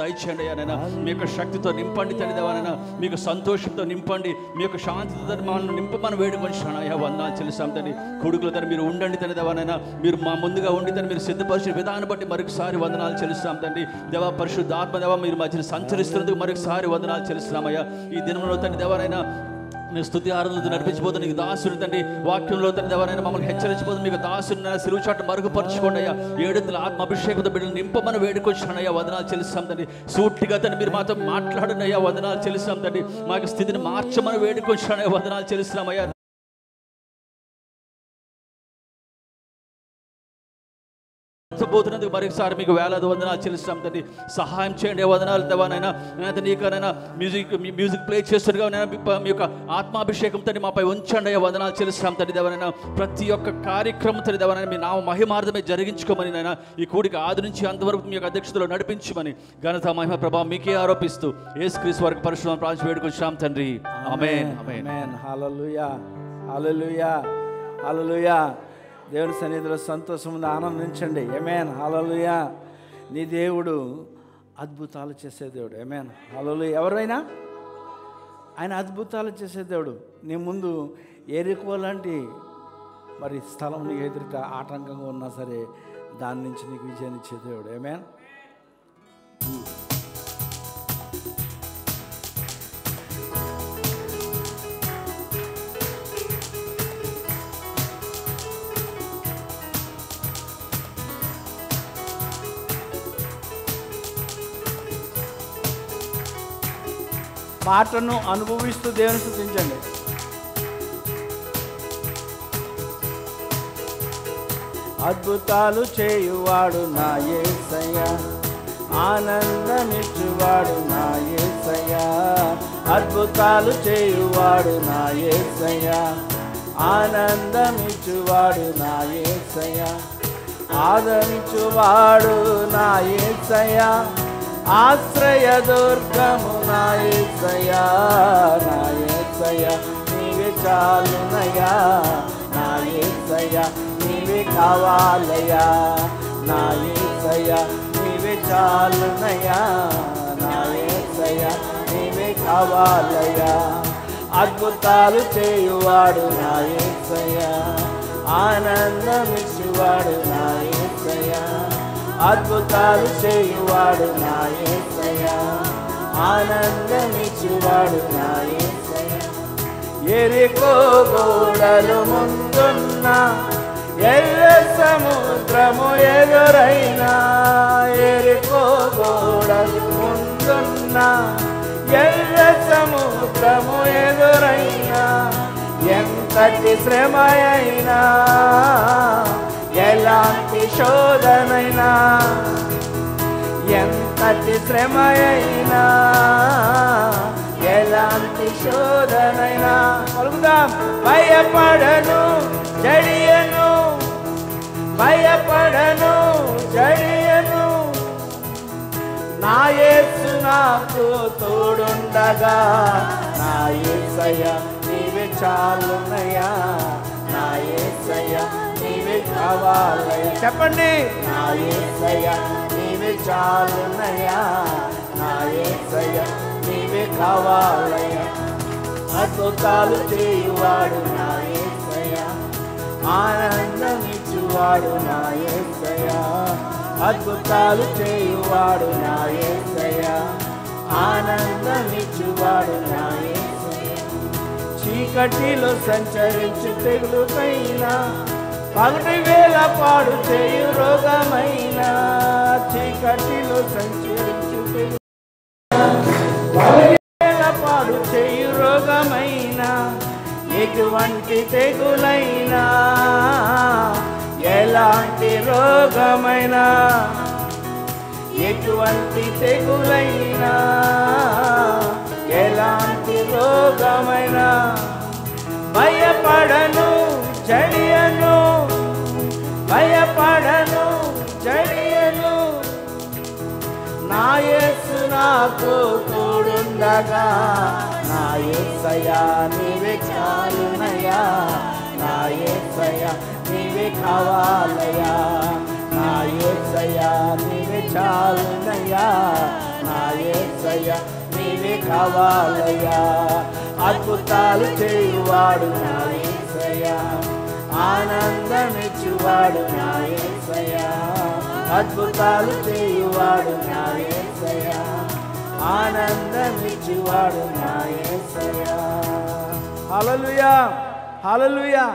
దయచేయండి అయ్యా. మీ యొక్క శక్తితో నింపండి తండ్రి దేవానైనా, మీకు సంతోషంతో నింపండి, మీ యొక్క శాంతితో మమ్మల్ని నింపమని వేడుకొంటున్నాను అయ్యా. వందనాలు చెల్లిస్తాం తండ్రి. కొడుకుల తండ్రి మీరు ఉండండి తండ్రి దేవానైనా, మీరు మా ముందుగా ఉండి తండ్రి మీరు సిద్ధపరిచిన విధానం బట్టి మరొకసారి వందనాలు చెల్లిస్తాం తండ్రి దేవా. పరిశుద్ధాత్మ దేవా మీరు మధ్యన సంచరిస్తున్నందుకు మరొకసారి వందనాలు చెల్లిస్తున్నామయ్యా. ఈ దినంలో తండ్రి దేవానైనా మీరు స్తుతి ఆరాధనతో నడిపించబోతున్న నీకు దాసుని తండ్రి, వాక్యంలో తండ్రి దేవానైనా మమ్మల్ని హెచ్చరించబోతుంది మీకు దాసుని సిలువ చాటు మరుగుపరచుకోండి అయ్యా. ఏడుతుల ఆత్మ అభిషేకంతో బిడ్డలు నింపమని వేడుకొచ్చాను అయ్యా. వందనాలు చెల్లిస్తాం తండ్రి. సూటిగా తండ్రి మీరు మాతో మాట్లాడండి అయ్యా. వందనాలు చెల్లిస్తాం తండ్రి. మాకు స్థితిని మార్చమని వేడుకొచ్చాను అయ్యా. వందనాలు చెల్లిస్తున్నాం అయ్యా. పోతున్నందుకు మరొకసారి మీకు వేలాది వందనాలు చెల్లిస్తాం తండ్రి. సహాయం చేయండి వందనాలు దేవానైనా. నీకనైనా మ్యూజిక్ ప్లే చేస్తుండగా మీ యొక్క ఆత్మాభిషేకం తండ్రి మాపై ఉంచండి అయ్యా. వందనాలు చెల్లిస్తాం తండ్రి దేవానైనా. ప్రతి ఒక్క కార్యక్రమం తండ్రి దేవానైనా మీ నామ మహిమార్థమే జరిగించుకోమని నైనా ఈ కూడిక ఆది నుంచి అంతవరకు మీ యొక్క అధ్యక్షతలో నడిపించమని ఘనత మహిమ ప్రభావం మీకే ఆరోపిస్తూ యేసుక్రీస్తు వారికి పరిశుద్ధ ప్రార్థన వేడుకొచ్చాం తండ్రి. ఆమేన్ ఆమేన్. హల్లెలూయా హల్లెలూయా హల్లెలూయా. దేవుని సన్నిధిలో సంతోషం ఉంది, ఆనందించండి. ఆమేన్ హల్లెలూయా. నీ దేవుడు అద్భుతాలు చేసే దేవుడు. ఆమేన్ హల్లెలూయా. ఎవరైనా ఆయన అద్భుతాలు చేసే దేవుడు. నీ ముందు ఎరికో లాంటి మరి స్థలం నీకు ఎదుట ఆటంకంగా ఉన్నా సరే దాని నుంచి నీకు విజయాన్ని ఇచ్చే దేవుడు. ఆమేన్. పాటను అనుభవిస్తూ దేవుని స్తుతించండి. అద్భుతాలు చేయువాడు నా యేసయ్యా, ఆనందమిచ్చువాడు నా యేసయ్యా. అద్భుతాలు చేయువాడు నా యేసయ్యా, ఆనందమిచ్చువాడు నా యేసయ్యా. ఆదరించువాడు నా యేసయ్యా, ఆశ్రయ దుర్గము నా యేసయ్యా. నా యేసయ్యా నీవే చాలునయ్యా, నా యేసయ్యా నీవే కావాలయ్యా. నా యేసయ్యా నీవే చాలునయ్యా, నా యేసయ్యా నీవే కావాలయ్యా. అద్భుతాలు చేయువాడు నా యేసయ్యా, ఆనందమిచ్చువాడు నా యేసయ్యా. అద్భుతాలు చేయువాడు నా యేసయ్యా, ఆనందమిచ్చువాడు నా యేసయ్యా. ఎరికో గోడలు ముందున్న ఎర్ర సముద్రము ఎదురైనా, ఎరికో గోడలు ముందున్న ఎర్ర సముద్రము ఎదురైనా, ఎంతటి శ్రమ అయినా ఎలాంటి శోధనైనా, ఎంతటి శ్రమ అయినా ఎలాంటి శోధనైనా పలుకుదాం. భయపడను జడియను, భయపడను జడియను, నా యేసు నాకు తోడుండగా. నా యేసయ్యా నీవే చాలునయ్యా, నా యేసయ్యా నీవే కావాలయ్యా. చెప్పండి. నా యేసయ్యా నీవే చాలునయ్యా, నా యేసయ్యా నీవే కావాలయ్యా. అద్భుతాలు చేయువాడు నా యేసయ్యా, ఆనందమిచ్చువాడు నా యేసయ్యా. అద్భుతాలు చేయువాడు నా యేసయ్యా, ఆనందమిచ్చువాడు నా యేసయ్యా. చీకటిలో సంచరించు తెగులుకైనా, పగటి వేళ పాడు చేయు రోగమైనా, చీకటిలో సంచరించు వేళ పాడు చేయు రోగమైనా, ఎటువంటి తెగులైనా ఎలాంటి రోగమైనా, ఎటువంటి తెగులైనా ఎలాంటి రోగమైనా, భయపడను జడియను, భయపడను జడియను, నా యేసు నాకు తోడుండగా. నా యేసయ్యా నీవే చాలునయ్యా, నా యేసయ్యా నీవే కావాలయ్యా. నా యేసయ్యా నీవే చాలునయ్యా, నా యేసయ్య నీవే కావాలయ్యా. అద్భుతాలు చేయువాడు నా యేసయ్య, ఆనందమిచ్చువాడు నా యేసయ్య. అద్భుతాలు చేయువాడు నా యేసయ్య, ఆనందమిచ్చువాడు నా యేసయ్య. హల్లెలూయా, హల్లెలూయా.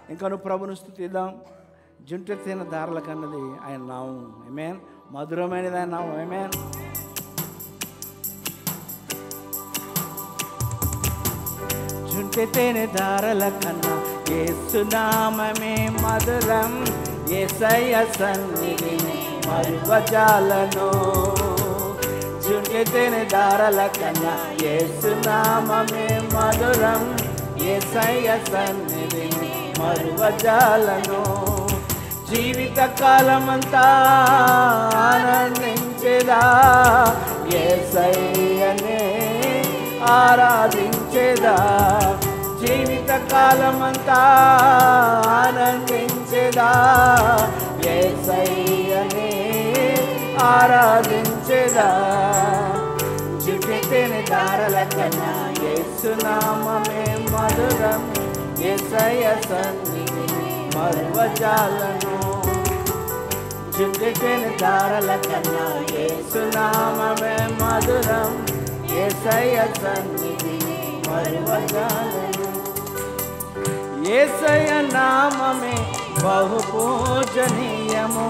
ఇంకా నువ్వు ప్రభుని స్తుతిద్దాం. జుంటెత్తిన దారుల కన్నది ఆయన నామం. ఆమేన్. మధురమైనది ఆయన నామం. ఆమేన్. జుంటెత్తిన దారుల కన్నా యేసు నామమే మధురం. యేసయ్య సన్నిధిని మరువజాలను. జుంటెత్తిన దారుల కన్నా యేసు నామమే మధురం. యేసయ్య సన్నిధిని మరువజాలను. జీవిత కాలమంతా ఆనందించేదా, యేసయ్యనే ఆరాధించేదా. జీవిత కాలమంతా ఆనందించేదా, యేసయ్యనే ఆరాధించేదా. జుంటెత్తిన దారుల కన్నా యేసు నామమే మధురం. యేసయ్య సన్నిధిని మరువజాలను. జుంటెత్తిన దారుల కన్నా యేసు నామమే మధురం. యేసయ్య సన్నిధిని మరువజాలను. యేసయ్య నామమే బహు పూజనీయము.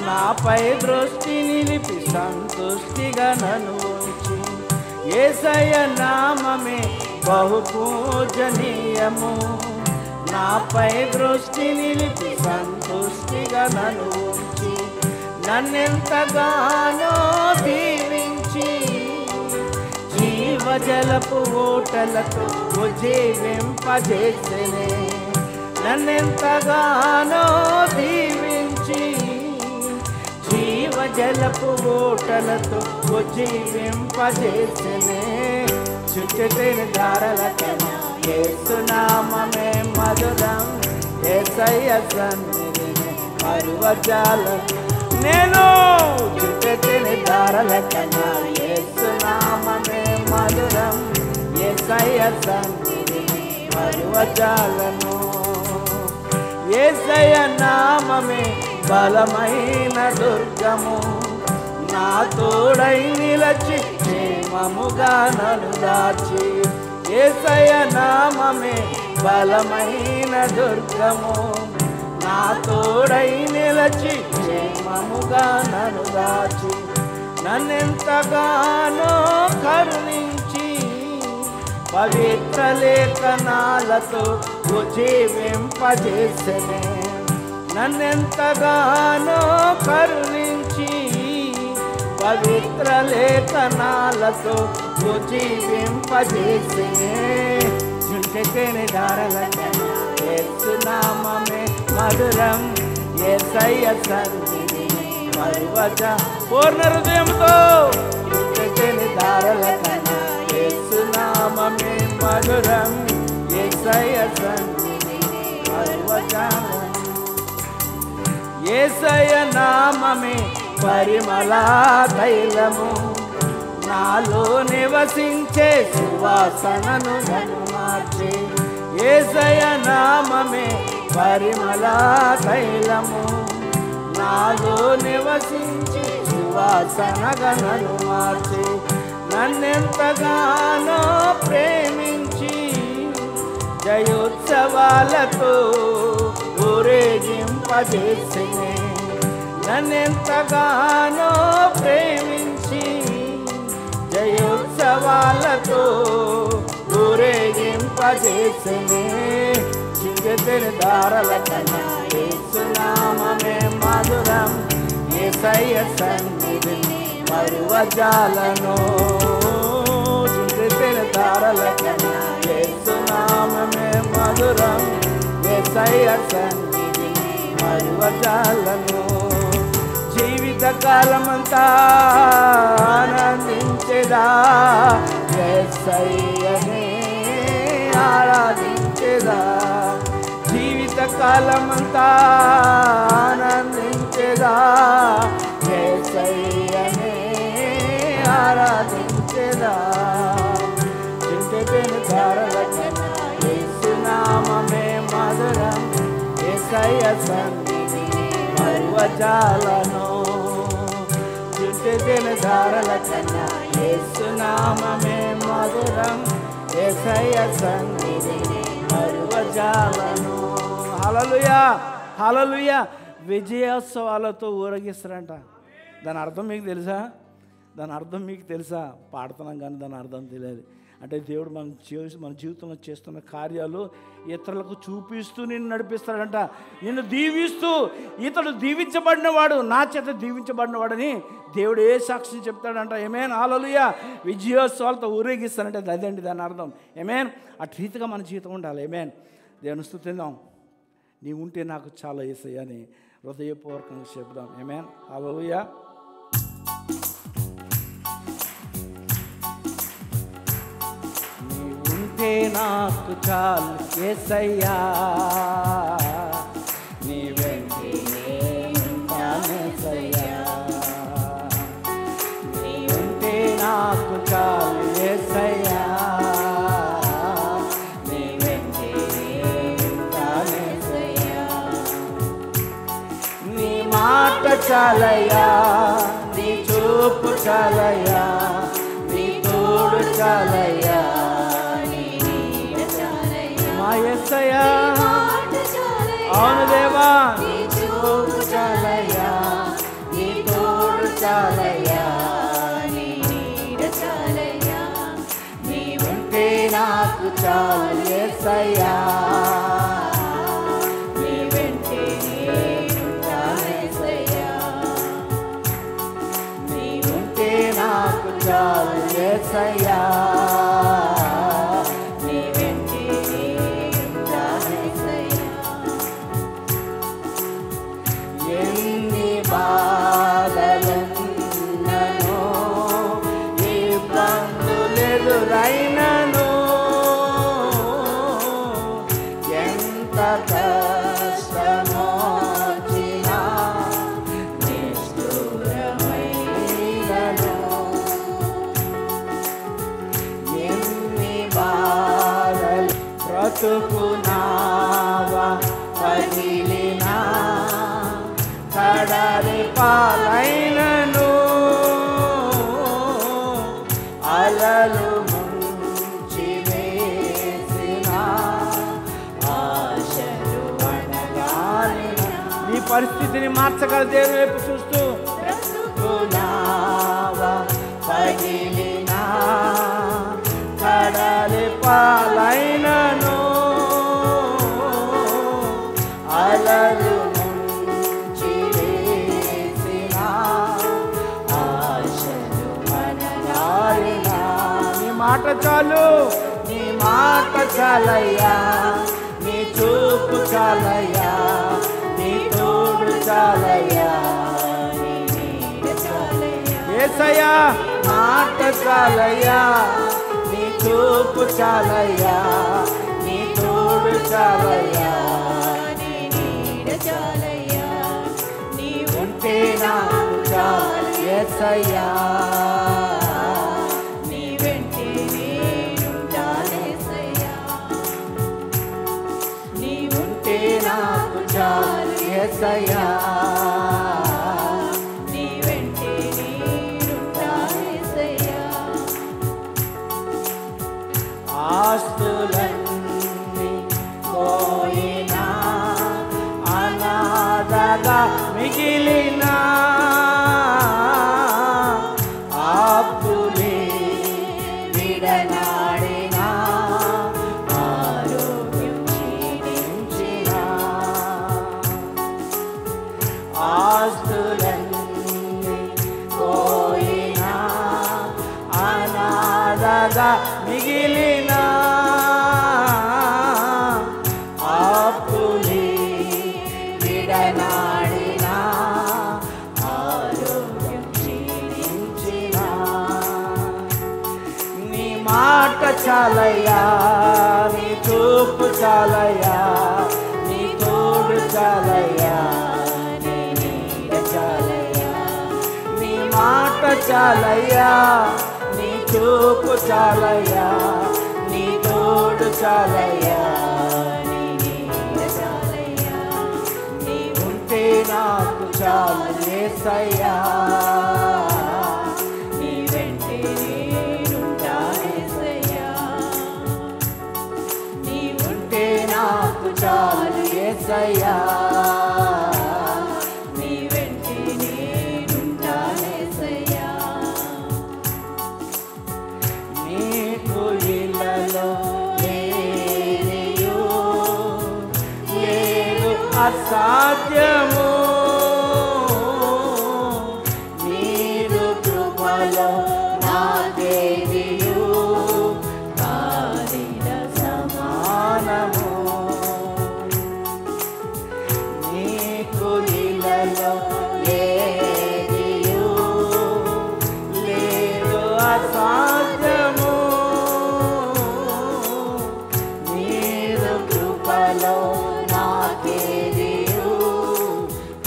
నాపై దృష్టి నిలిపి సంతుష్టిగా నన్ను ఉంచి. యేసయ్య నామమే బహు పూజనీయము. నాపై దృష్టి నిలిపి సంతుష్టిగా నన్ను ఉంచి. నన్నెంతగానో దీవించి జీవజలపు ఊటలతో ఉజ్జీవింపజేసెనే. నన్నెంతగానో దీవించి జీవజలపు ఊటలతో ఉజ్జీవింపజేసెనే. జుంటెత్తిన దారుల కన్నా యేసు నామమే మధురం. యేసయ్య సన్నిధిని మరువజాలను. నేను జుంటెత్తిన దారుల కన్నా యేసు నామమే మధురం. యేసయ్య సన్నిధిని మరువజాలను. యేసయ్య నామమే బలమైన దుర్గము. నా తోడై నిలచి క్షేమముగా నన్ను దాచి. యేసయ్య నామమే బలమైన దుర్గము. నా తోడై నిలచి క్షేమముగా నన్ను దాచి. నన్నెంతగానో కరుణించి పవిత్ర లేఖనాలతో ఉజ్జీవింపజేసెనే. నన్నెంతగానో కరుణించి పవిత్ర లేఖనాలతో ఉజ్జీవింపజేసెనే. జుంటెత్తిన దారుల కన్నా యేసు నామమే మధురం. యేసయ్య సన్నిధిని మరువజా. పూర్ణ హృదయంతో జుంటెత్తిన దారుల కన్నా యేసు నామమే మధురం. యేసయ్య సన్నిధిని మరువజాలను. యేసయ్య నామమే పరిమళ తైలము. నాలో నివసించే సువాసనను నన్ను మార్చే. యేసయ్య నామమే పరిమళ తైలము. నాలో నివసించి సువాసనగా నన్ను మార్చే. నన్నెంతగానో ప్రేమించి జయోత్సవాలతో ఊరేగింపజేసెనే. నన్నెంతగానో ప్రేమించి జయోత్సవాలతో ఊరేగింపజేసెనే. జుంటెత్తిన దారుల కన్నా యేసు నామమే మధురం. యేసయ్య సన్నిధిని మరువజాలను. జుంటెత్తిన దారుల కన్నా యేసు నామమే మధురం. యేసయ్య సన్నిధిని మరువజాలను. జీవిత కాలమంతా ఆనందించేదా, యేసయ్యనే ఆరాధించేదా. జీవిత కాలమంతా ఆనందించేదా, యేసయ్యనే ధారల కన్నా యేసు నామమే మధురం యేసయ్య సన్నిధి మరువజాలను చుట్టెను ధారల కన్నా యేసు నామమే మధురం యేసయ్య సన్నిధి మరువజాలను. హల్లెలూయా హల్లెలూయా. విజయోత్సవాలతో ఊరేగిస్తారంట. దాని అర్థం మీకు తెలుసా? దాని అర్థం మీకు తెలుసా? పాడుతున్నాం కానీ దాని అర్థం తెలియదు. అంటే దేవుడు మన జీవితంలో చేస్తున్న కార్యాలు ఇతరులకు చూపిస్తూ నిన్ను నడిపిస్తాడంట. నిన్ను దీవిస్తూ, ఇతడు దీవించబడినవాడు, నా చేత దీవించబడినవాడని దేవుడు ఏ సాక్ష్యం చెప్తాడంట. ఏమేన్ హల్లెలూయా. విజయోత్సవాలతో ఊరేగిస్తానంటే అదండి దాని అర్థం. ఏమేన్ అటు రీతిగా మన జీవితం ఉండాలి. ఏమేన్ దేవుని స్తుతిద్దాం. నీ ఉంటే నాకు చాలా యేసయ్యా అని హృదయపూర్వకంగా చెప్దాం. ఏమేన్ హల్లెలూయా. నీ ఉంటే నాకు చాలు యేసయ్యా, నీ వెంటే ఉంటానేసయ్యా. నీ ఉంటే నాకు చాలు యేసయ్యా, నీ వెంటే ఉంటానేసయ్యా. నీ మాట చాలయ్యా, నీ చూపు చాలయ్యా, నీ తోడు చాలయ్యా, మా యేసయ్యా. అవును దేవా. నీ చూపు చాలయ్యా, నీ తోడు చాలయ్యా, నీ నీడ చాలయ్యా, నీ ఉంటే నాకు చాలు యేసయ్యా, నీ వెంటే నేనుంటానేసయ్యా. నీ ఉంటే నాకు చాలు యేసయ్యా, నీ వెంటే నేనుంటానేసయ్యా. ఎన్ని బాధలున్ననో, ఇబ్బందులెదురైనను, ఎంత కష్టమొచ్చినా నిష్ఠూరమైనను, ఎన్ని బాధలు బ్రతుకునావా పగిలినా, కడలి పాలైనను, అలలు ముంచి వేసిన ఆశలు అణగాలిన. నీ పరిస్థితిని మార్చగల దేవుని వైపు చూస్తూ బ్రతుకునావా పగిలినా, కడలి పాలైనను, అలలు ముంచి వేసిన ఆశలు అణగాలిన. నీ మాట చాలు, నీ మాట చాలయ్యా, నీ చూపు చాలయ్యా, నీ తోడు చాలయ్యా, నీ నీడ చాలయ్యా. యేసయ్యా మాట చాలయ్యా, నీ చూపు చాలయ్యా, నీ తోడు చాలయ్యా, నీ నీడ చాలయ్యా. నీ ఉంటే నాకు చాలు యేసయ్యా, నీ వెంటే నేనుంటానేసయ్యా. నీ ఉంటే నాకు చాలు యేసయ్యా, నీ వెంటే నేనుంటానేసయ్యా. ఆస్తులన్నీ పోయినా, అనాథగా మిగిలినా, ఆపులే విడనాడినా, ఆరోగ్యం క్షీణించినా, ఆస్తులన్నీ పోయినా, అనాథగా మిగిలినా, ఆపులే విడనాడినా, ఆరోగ్యం క్షీణించినా, నీ మాట చాలయ్యా, నీ చూపు చాలయ్యా, నీ తోడు చాలయ్యా, నీ నీడ చాలయ్యా. నీ మాట చాలయ్యా, నీ చూపు చాలయ్యా, నీ తోడు తోడు చాలయ్యా, నీ నీడ చాలయ్యా, నీ ఉంటే నాకు చాలు యేసయ్యా, నీ వెంటే నేనుంటా యేసయ్యా, నీ ఉంటే నాకు చాలు యేసయ్యా, నీ వెంటే నేనుంటా యేసయ్యా. నీకు ఇళ్ళలో లేనియు లేదు అసాధ్యము, నీరు కృపలో నాకేదియు కాదిన సమానము, నీకు ఇళ్ళలో లేనియు లేదు అసాధ్యము, నీరు కృపలో నాకేదియు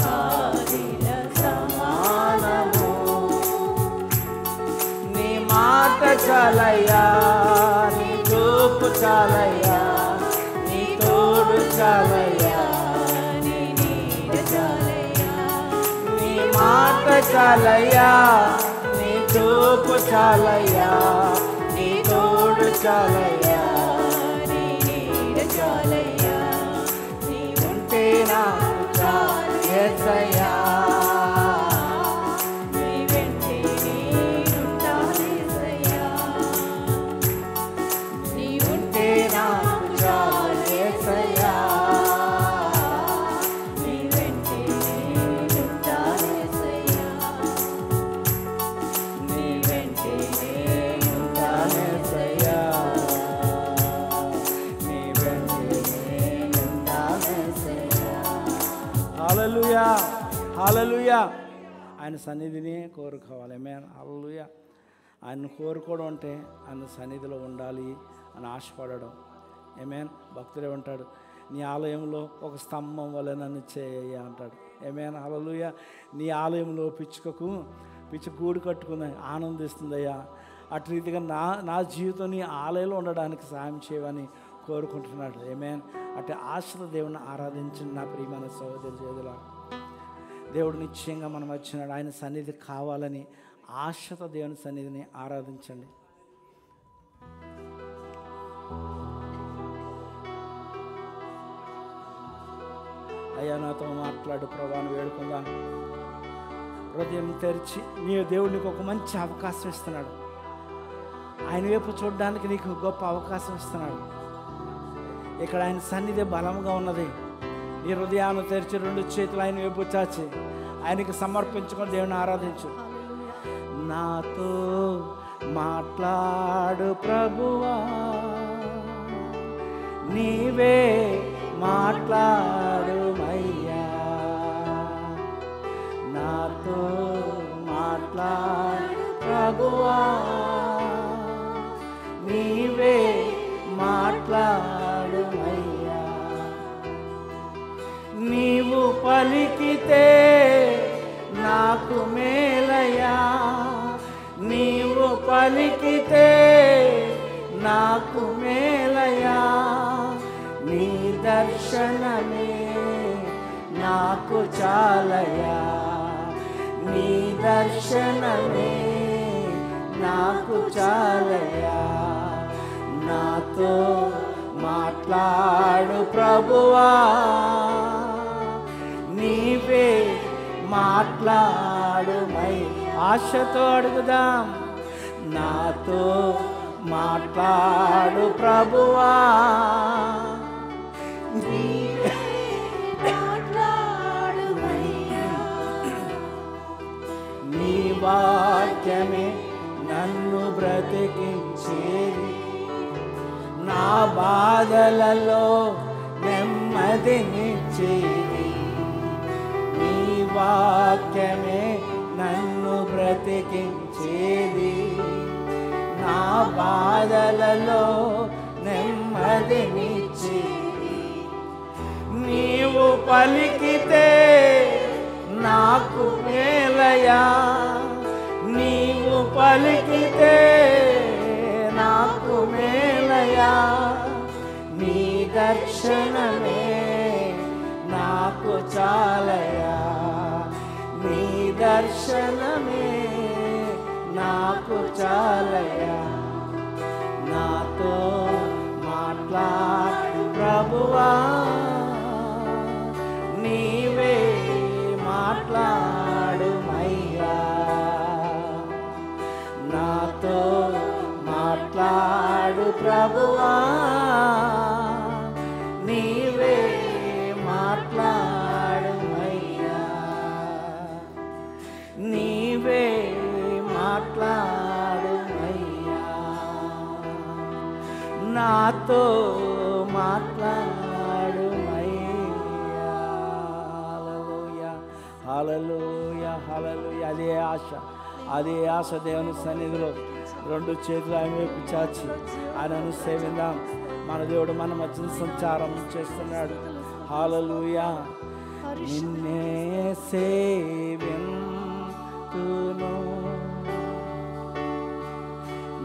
కాదిన సమానము. నీ మాట చాలయ్యా, నీ చూపు చాలయ్యా, నీ తోడు చాలయ్యా, నీ నీడ చాలయ్యా, నీ మాట చాలయ్యా, నీ చూపు చాలయ్యా, నీ తోడు చాలయ్యా, నీ నీడ చాలయ్యా, నీ ఉంటే నాకు చాలు యేసయ్యా, నీ వెంటే నేనుంటా యేసయ్యా, నీ ఉంటే నాకు చాలు యేసయ్యా, నీ వెంటే నేనుంటా యేసయ్యా, నీ వెంటే నేనుంటా యేసయ్యా, నీ వెంటే నేనుంటా యేసయ్యా. హల్లెలూయా, హల్లెలూయా. ఆయన సన్నిధిని కోరుకోవాలి. ఆమేన్. హల్లెలూయా. ఆయన కోరుకోవడం అంటే ఆయన సన్నిధిలో ఉండాలి అని ఆశపడడం. ఆమేన్. భక్తుడే ఉంటాడు, నీ ఆలయంలో ఒక స్తంభం వలె నన్ను చేయ అంటాడు. ఆమేన్. హల్లెలూయా. నీ ఆలయంలో పిచ్చుక గూడు కట్టుకుని ఆనందిస్తుందయ్యా, అటు రీతిగా నా జీవితం నీ ఆలయంలో ఉండడానికి సాయం చేయమని కోరుకుంటున్నాడు. ఆమేన్. అటు ఆశతో దేవుని ఆరాధించండి నా ప్రియమైన సహోదరి చేతుల. దేవుడు నిశ్చయంగా మనం వచ్చినాడు, ఆయన సన్నిధి కావాలని ఆశతో దేవుని సన్నిధిని ఆరాధించండి. అయ్యా నాతో మాట్లాడు ప్రభాను వేడుకుందాం. హృదయం తెరిచి నీ దేవుడు నీకు ఒక మంచి అవకాశం ఇస్తున్నాడు, ఆయన వైపు చూడడానికి నీకు గొప్ప అవకాశం ఇస్తున్నాడు. ఇక్కడ ఆయన సన్నిధి బలంగా ఉన్నది. నీ హృదయాన్ని తెరిచి రెండు చేతులు ఆయన వైపు చాచి ఆయనకి సమర్పించుకొని దేవుని ఆరాధించు. నాతో మాట్లాడు ప్రభువా, నీవే మాట్లాడుమయ్యా, నాతో మాట్లాడు ప్రభువా, నీవే మాట్లాడుమయ్యా, నీవు పలికితే నాకు మేలయ్యా, నీవు పలికితే నాకు మేలయ్యా, నీ దర్శనమే నాకు చాలయ్యా, నీ దర్శనమే నాకు చాలయ్యా, నాతో మాట్లాడు ప్రభువా, నీవే మాట్లాడుమై. ఆశతో అడుగుదాం. నాతో మాట్లాడు ప్రభువా, నీవే మాట్లాడుమయ్యా, నీ వాక్యమే నన్ను బ్రతికించేది, నా బాధలలో నెమ్మదినిచ్చేది, నీ వాక్యమే నన్ను బ్రతికించేది, నా బాధలలో నెమ్మదినిచ్చేది, నీవు పలికితే నాకు మేలయా, నీవు పలికితే నాకు మేలయా, దర్శనమే నాకు చాలయా, నీ దర్శనమే నాకు చాలయా. నాతో మాట్లాడు ప్రభువా, నీవే మాట్లాడుమయ్యా. నాతో మాట్లాడు ప్రభువా, నీవే మాట్లాడుమయ్యా. నీవే మాట్లాడుమయ్యా. నాతో మాట్లాడుమయ్యా. హల్లెలూయా, హల్లెలూయా, హల్లెలూయా. అదే ఆశ దేవుని సన్నిధిలో రెండు చేతులు ఆయన వైపు చాచి ఆయనను సేవిద్దాం. మన దేవుడు మన మధ్య సంచారం చేస్తున్నాడు. హల్లెలూయా. నిన్నే సేవింతును,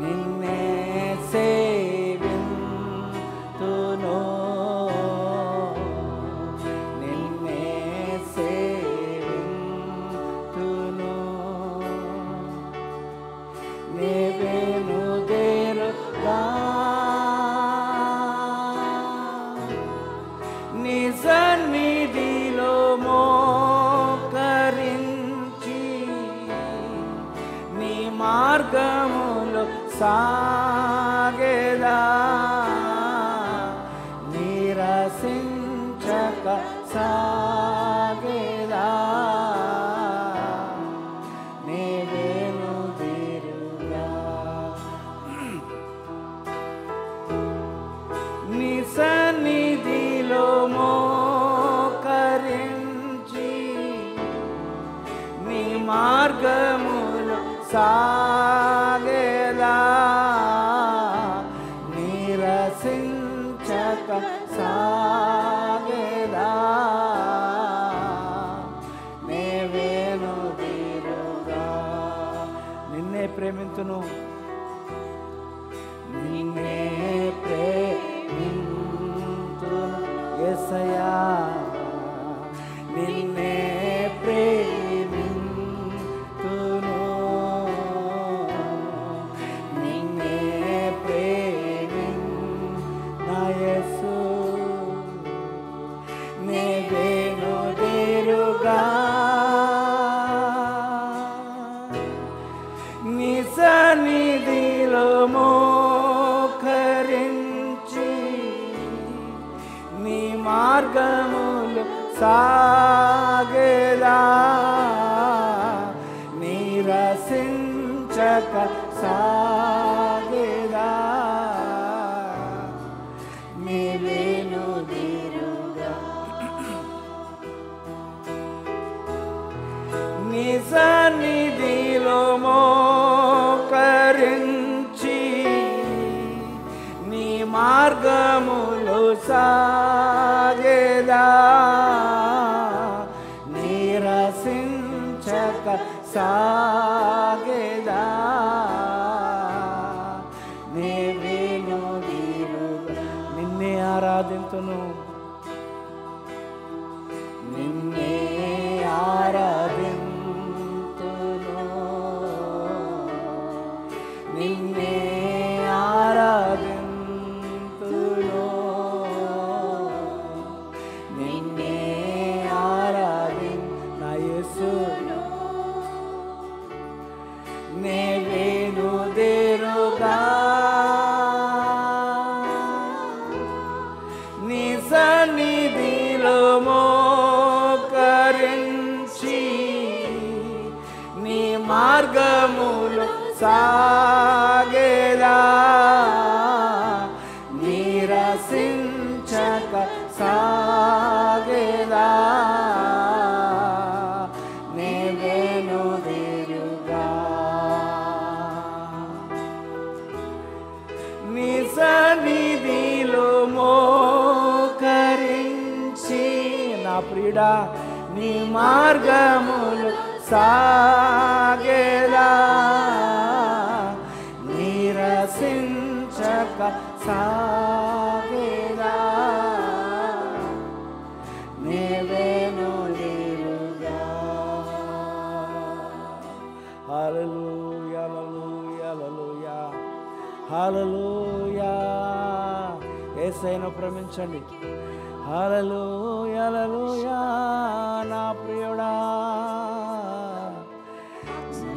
నిన్నే సేవింతును, నిన్నే సేవింతును. నీవేను దేరుగా నీ సన్నిధిలో మోకరించి, నీ మార్గములో సాగేదా, నిరసించక సాగేదా. నీవేను తీరుగా నీ సన్నిధిలో మోకరించి, నీ మార్గములో సాగేదా, నిరసించక సాగేదా. నీవేను తీరుగా నిన్నే ప్రేమింతును, నిన్నే ప్రేమింతును యేసయ్యా, నిన్నే ప్రేమింతును, నిన్నే ప్రేమింతును యేసు. నీవేను తీరుగా నీ సన్నిధిలో మోకరించి, నీ మార్గములు సాగేదా, నిరసించక సాగేదా. నీవేను తీరుగా నీ సన్నిధిలో మోకరించి, నీ మార్గములు సాగేదా, నిరసించక సాగేదా. నీవేను తీరుగా నిన్నే ఆరాధింతును, నిన్నే ఆరాధింతును, నిన్నే ఆరాధింతును, నిన్నే ఆరాధింతును యేసు. నీవేను తీరుగా నీ సన్నిధిలో మోకరించి, నీ మార్గములు సాగేదా, నిరసించక సాగేదా. నీవేను తీరుగా నీ సన్నిధిలో మోకరించి, నా ప్రియుడా నీ మార్గములు సాగేదా, నిరసించక సాగేదా. ఆయన ప్రేమించండి. హల్లెలూయా హల్లెలూయా నా ప్రియుడా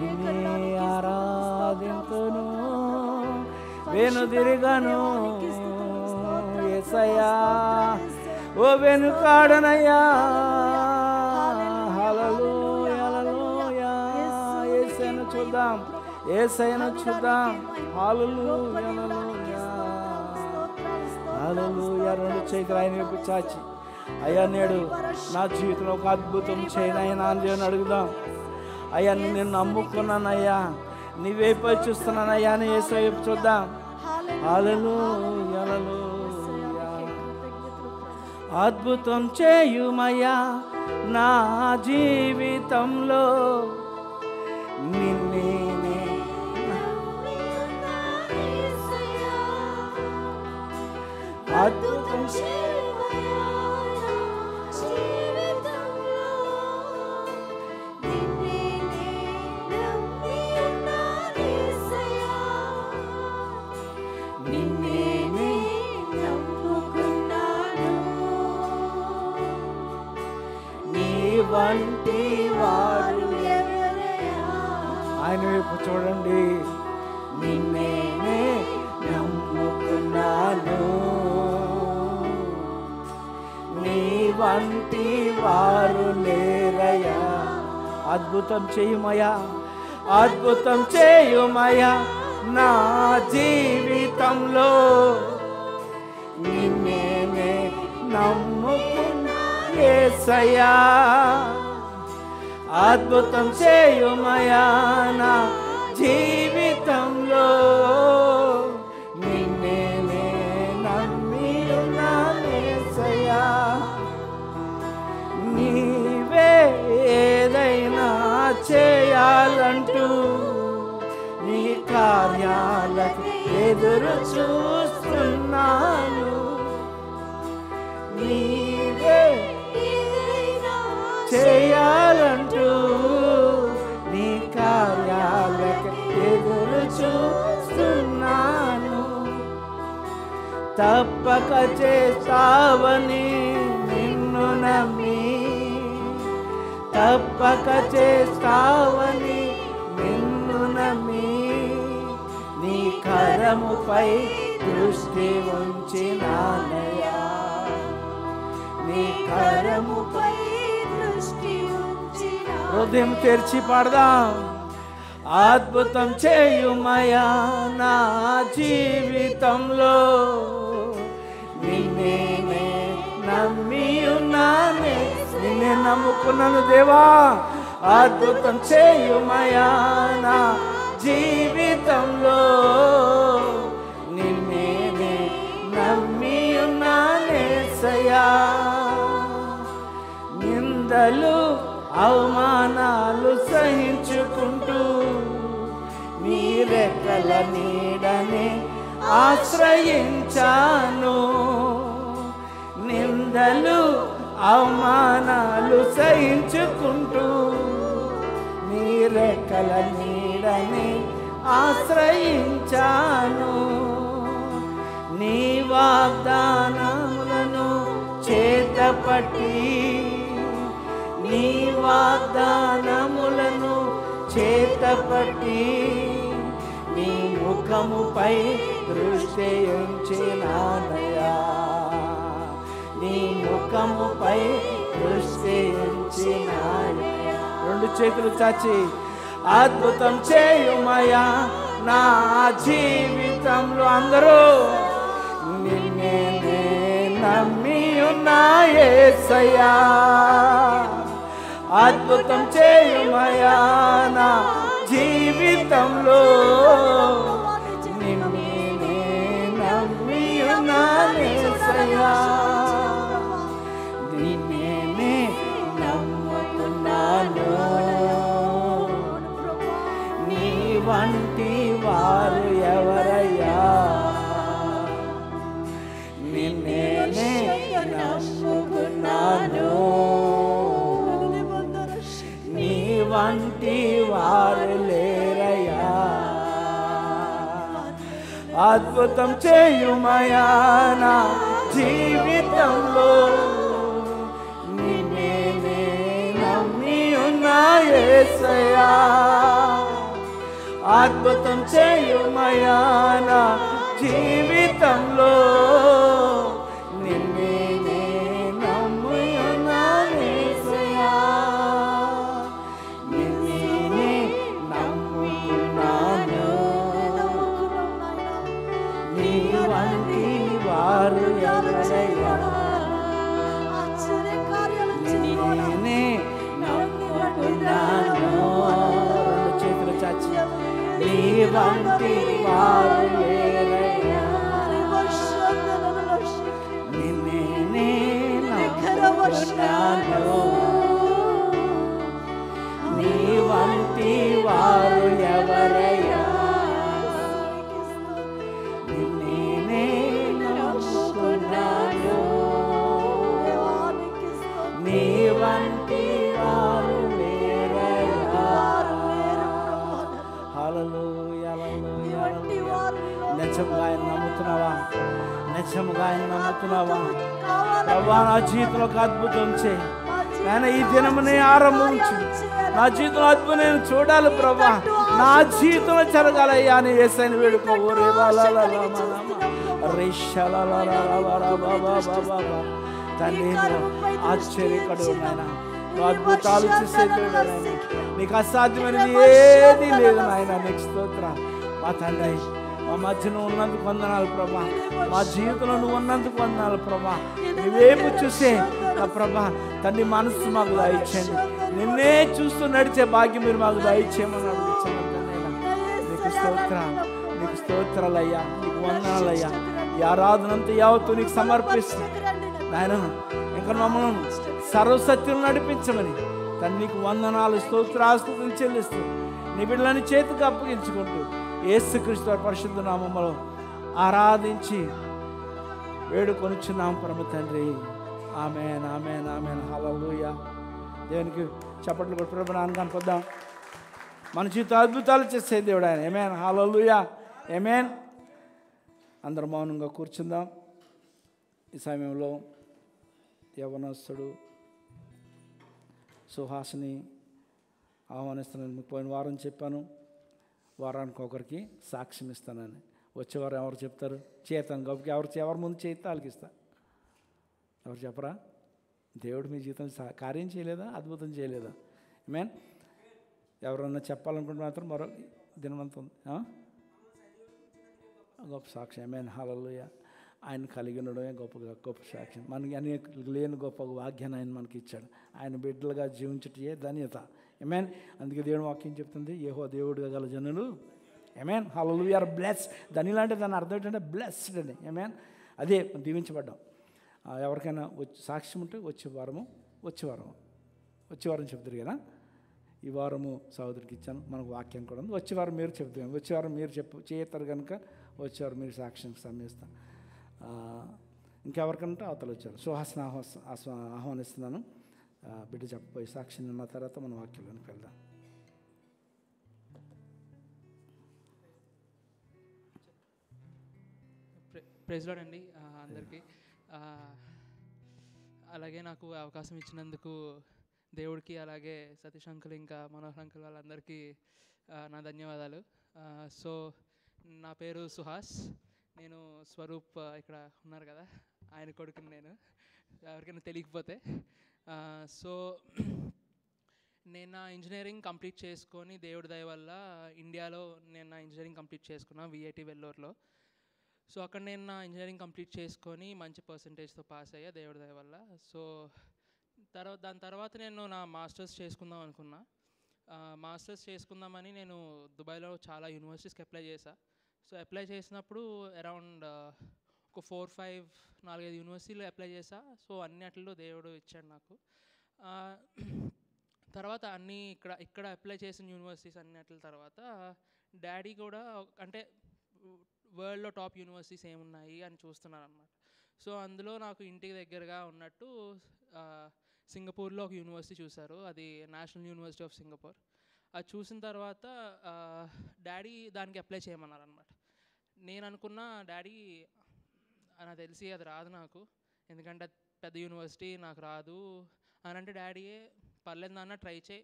నిన్నే ఆరాధింతును వెనుదిరిగను యేసయ్యా ఓ వెనుకాడనయ్యా. హల్లెలూయా హల్లెలూయా యేసయ్యను చూద్దాం, యేసయ్యను చూద్దాం. హల్లెలూయా హల్లెలూయా హల్లెలూయా. రెండు చేతులు ఆయన వైపు చాచి, అయ్యా నేడు నా జీవితంలో ఒక అద్భుతం చేయనయ్యా అని దేవుని అడుగుదాం. అయ్యా నేను నమ్ముకున్నానయ్యా, నీ వైపు చూస్తున్నానయ్యా అని యేసు వైపు చూద్దాం. హల్లెలూయా హల్లెలూయా. అద్భుతం చేయుమయ్యా నా జీవితంలో నిన్నే అద్భుతం వంటి వారు ఆయన వైపు చూడండి. నిన్నే నమ్ముకున్నాను, నీ వంటి వారు లేరయ్యా. అద్భుతం చేయుమయ్యా, అద్భుతం చేయుమయ్యా నా జీవితంలో నిన్నే నమ్ముకున్నా యేసయ్యా. అద్భుతం చేయుమయ్యా నా జీవితంలో నిన్నే నమ్మి ఉన్నాను యేసయ్యా. నీవే ఏదైనా చేయాలంటూ నీ కార్యాలకు ఎదురు చూస్తున్నాను. నీవే చేయాలంటూ నీ కార్యాలకు ఎదురు చూస్తున్నాను. తప్పక చేస్తావని నిన్ను నమ్మి, తప్పక చేస్తావని నిన్ను నమ్మి నీ కరముపై దృష్టి ఉంచినానయ్యా, నీ కరముపై దృష్టి ఉంచినా. హృదయం తెరిచి పాడదాం. అద్భుతం చేయుమయ్యా నా జీవితంలో నిన్నే నమ్మి ఉన్నానే, నిన్నే నమ్ముకున్నాను దేవా. అద్భుతం చేయుమయ్యా నా జీవితంలో నిన్నే నమ్మి ఉన్నానే యేసయ్యా. నిందలు అవమానాలు సహించుకుంటూ నీ రెక్కల నీడనే ఆశ్రయించాను. నిందలు అవమానాలు సహించుకుంటూ నీ రెక్కల నీడనే ఆశ్రయించాను. నీ వాగ్దానములను చేతపట్టి, నీ వాగ్దానములను చేతపట్టి నీ ముఖముపై దృష్టి ఉంచినానయ్యా, నీ ముఖముపై దృష్టి ఉంచినానయ్యా. రెండు చేతులు చాచి అద్భుతం చేయుమయ్యా నా జీవితంలో. అందరూ నిన్నే నమ్మి ఉన్నా యేసయ్యా. అద్భుతం చేయుమయ్యా నా జీవితంలో నిన్నే నమ్మి ఉన్నా యేసయ్యా. నిన్నే నమ్ముకున్నాను, నీ వంటి వారు ఎవరయ్యా. నిన్నే నమ్ముకున్నాను, నీ వంటి వారు లేరయ్యా. అద్భుతం చేయుమయ్యా నా జీవితంలో నిన్నే నమ్మి ఉన్నా యేసయ్యా, అద్భుతం చేయుమయ్యా నా జీవితంలో, నిన్నే నమ్మి ఉన్నా యేసయ్యా, నిన్నే నమ్ముకున్నాను, నీ వంటి వారు ఎవరయ్యా, నిన్నే నమ్ముకున్నాను, రెండు చేతులు చాచి, నీ వంటి వారు లేరయ్యా, నిన్నే నమ్ముకున్నాను, నీ వంటి వారు ఎవరయ్యా, నిన్నే నమ్ముకున్నాను, నీ వంటి వారు లేరయ్యా. హల్లెలూయా, హల్లెలూయా, హల్లెలూయా. నిజంగా ఆయన నమ్ముతున్నావా? నిజంగా ఆయన నమ్ముతున్నావా? ప్రభా, నా జీవితంలో ఒక అద్భుతం చేయి ఆయన, ఈ దినమునే ఆరంభించు, నా జీవితంలో అద్భుతం నేను చూడాలి ప్రభా, నా జీవితంలో జరగాలయ్యా అని యేసయ్యని వేడుకో. తండ్రి ఆశ్చర్యకడు నాయన, నువ్వు అద్భుతాలు చేసేది నీకు అసాధ్యమైనది ఏది లేదు నాయన. నీకు స్తోత్రం మా తండ్రి, మా మధ్యన ఉన్నందుకు వందనాలు ప్రభా, మా జీవితంలో నువ్వు ఉన్నందుకు వందనాలు ప్రభా. నువ్వేపు చూసే నా ప్రభా తండ్రి మనసు మాకు దయచేయండి, నిన్నే చూస్తూ నడిచే భాగ్యం మీరు మాకు దయచేయమని అడుగుతున్నాను. నీకు స్తోత్రం, నీకు స్తోత్రాలయ్యా, నీకు వందనాలయ్యా. ఈ ఆరాధనంతా యావత్తు నీకు సమర్పిస్తూ నాయన, ఇంకా మమ్మల్ని సర్వసత్యం నడిపించమని తను నీకు వందనాలు స్తోత్రాస్తుతులు చెల్లిస్తూ నీ బిడ్డలని చేతికి అప్పగించుకుంటూ యేసుక్రీస్తు పరిశుద్ధ నామములో ఆరాధించి వేడుకొనిచున్నాం పరమ తండ్రి. ఆమేన్, ఆమేన్, ఆమేన్. హల్లెలూయా. దేవునికి చప్పట్లు కొట్టి ప్రభుని కనపద్దాం. మన జీవిత అద్భుతాలు చేసే దేవుడు ఆయన. ఆమేన్, హల్లెలూయా, ఆమేన్. అందరం మౌనంగా కూర్చుందాం. ఈ సమయంలో యవనస్తుడు సుహాసిని ఆహ్వానిస్తున్నాను. మీకు పోయిన వారం చెప్పాను, వారానికి ఒకరికి సాక్ష్యం ఇస్తానని. వచ్చేవారు ఎవరు చెప్తారు? చేతాను గొప్పకి ఎవరు ముందు చేయితే వాళ్ళకి ఇస్తా. ఎవరు చెప్పరా? దేవుడు మీ జీవితం కార్యం చేయలేదా? అద్భుతం చేయలేదా? ఆమేన్. ఎవరన్నా చెప్పాలనుకుంటే మాత్రం మరో దినవంతం ఉంది గొప్ప సాక్ష్యం. ఆమేన్, హల్లెలూయా. ఆయన కలిగి ఉండడమే గొప్ప సాక్ష్యం. మనకి అనేక లేని గొప్ప వాక్యాన్ని ఆయన మనకి ఇచ్చాడు. ఆయన బిడ్డలుగా జీవించటే ధన్యత. ఆమేన్. అందుకే దేవుడు వాక్యం చెప్తుంది, యెహోవా దేవుడుగా గల జనులు ఆమేన్, హల్లెలూయా, ఆర్ బ్లెస్డ్. ధన్యులు అంటే దాని అర్థం ఏంటంటే బ్లెస్డ్ అని. ఆమేన్. అదే దీవించబడ్డాం. ఎవరికైనా సాక్ష్యం ఉంటే వచ్చే వారం చెప్తారు కదా. ఈ వారము సహోదరికి ఇచ్చాను, మనకు వాక్యం కూడా ఉంది. వచ్చే వారం మీరు చెప్తాను, వచ్చే వారం మీరు చేస్తారు కనుక వచ్చేవారు మీరు సాక్ష్యం సమయిస్తాను. ఇంకెవరికంటే అవతల వచ్చారు. సుహాసన ఆహ్వానిస్తున్నాను. బిడ్డ చెప్పబోయే సాక్ష్యం ఉన్న తర్వాత మన వాక్యంలోనికి వెళ్దాం. ప్రైజ్ లార్డ్ అండి అందరికీ. అలాగే నాకు అవకాశం ఇచ్చినందుకు దేవుడికి, అలాగే సతీష్ అంకుల్ ఇంకా మనోహర్ అంకుల్ వాళ్ళందరికీ నా ధన్యవాదాలు. సో నా పేరు సుహాస్, నేను స్వరూప్ ఇక్కడ ఉన్నారు కదా ఆయన కొడుకుని నేను, ఎవరికైనా తెలియకపోతే. సో నేను నా ఇంజనీరింగ్ కంప్లీట్ చేసుకొని దేవుడి దయ వల్ల ఇండియాలో నేను నా ఇంజనీరింగ్ కంప్లీట్ చేసుకున్నాను విఐటి వెల్లూరులో. సో అక్కడ నేను నా ఇంజనీరింగ్ కంప్లీట్ చేసుకొని మంచి పర్సంటేజ్తో పాస్ అయ్యా దేవుడి దయ వల్ల. సో దాని తర్వాత నేను నా మాస్టర్స్ చేసుకుందాం అనుకున్నా. మాస్టర్స్ చేసుకుందామని నేను దుబాయ్లో చాలా యూనివర్సిటీస్కి అప్లై చేశాను. సో అప్లై చేసినప్పుడు అరౌండ్ ఒక 4-5 యూనివర్సిటీలు అప్లై చేశా. సో అన్నిటిలో దేవుడు ఇచ్చాడు నాకు. తర్వాత అన్నీ ఇక్కడ అప్లై చేసిన యూనివర్సిటీస్ అన్నిటి తర్వాత డాడీ కూడా అంటే వరల్డ్లో టాప్ యూనివర్సిటీస్ ఏమున్నాయి అని చూస్తున్నాను అనమాట. సో అందులో నాకు ఇంటికి దగ్గరగా ఉన్నట్టు సింగపూర్లో ఒక యూనివర్సిటీ చూశారు, అది నేషనల్ యూనివర్సిటీ ఆఫ్ సింగపూర్. అది చూసిన తర్వాత డాడీ దానికి అప్లై చేయమన్నారు అనమాట. నేను అనుకున్నా డాడీ నాకు తెలిసి అది రాదు నాకు, ఎందుకంటే పెద్ద యూనివర్సిటీ నాకు రాదు అని అంటే డాడీయే పర్లేదు నాన్న ట్రై చేయి,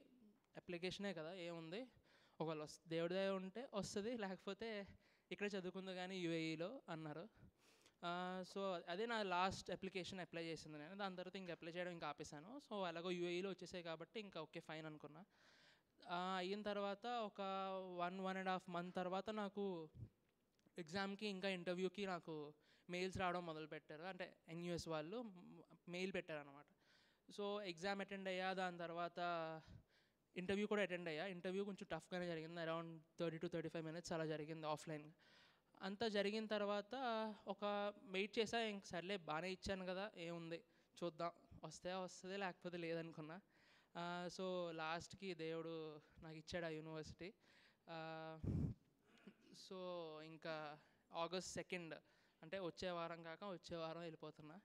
అప్లికేషనే కదా ఏముంది, ఒకవేళ దేవుడి దయ ఉంటే వస్తుంది, లేకపోతే ఇక్కడే చదువుకుందో కానీ యూఏఈలో అన్నారు. సో అదే నా లాస్ట్ అప్లికేషన్ అప్లై చేసింది నేను. దాని తర్వాత ఇంకా అప్లై చేయడం ఇంకా ఆపేసాను. సో అలాగో యూఏఈలో వచ్చేసాయి కాబట్టి ఇంకా ఓకే ఫైన్ అనుకున్నా. అయిన తర్వాత ఒక 1.5 month తర్వాత నాకు ఎగ్జామ్కి ఇంకా ఇంటర్వ్యూకి నాకు మెయిల్స్ రావడం మొదలుపెట్టారు. అంటే ఎన్యూఎస్ వాళ్ళు మెయిల్ పెట్టారనమాట. సో ఎగ్జామ్ అటెండ్ అయ్యా, దాని తర్వాత ఇంటర్వ్యూ కూడా అటెండ్ అయ్యా. ఇంటర్వ్యూ కొంచెం టఫ్గానే జరిగింది, అరౌండ్ 30 to 35 minutes అలా జరిగింది ఆఫ్లైన్. అంతా జరిగిన తర్వాత ఒక వెయిట్ చేసా, ఇంక సర్లే బాగానే ఇచ్చాను కదా ఏముంది చూద్దాం, వస్తుంది లేకపోతే లేదనుకున్నా. సో లాస్ట్కి దేవుడు నాకు ఇచ్చాడు ఆ యూనివర్సిటీ. సో ఇంకా August 2 అంటే వచ్చే వారం వెళ్ళిపోతున్నా.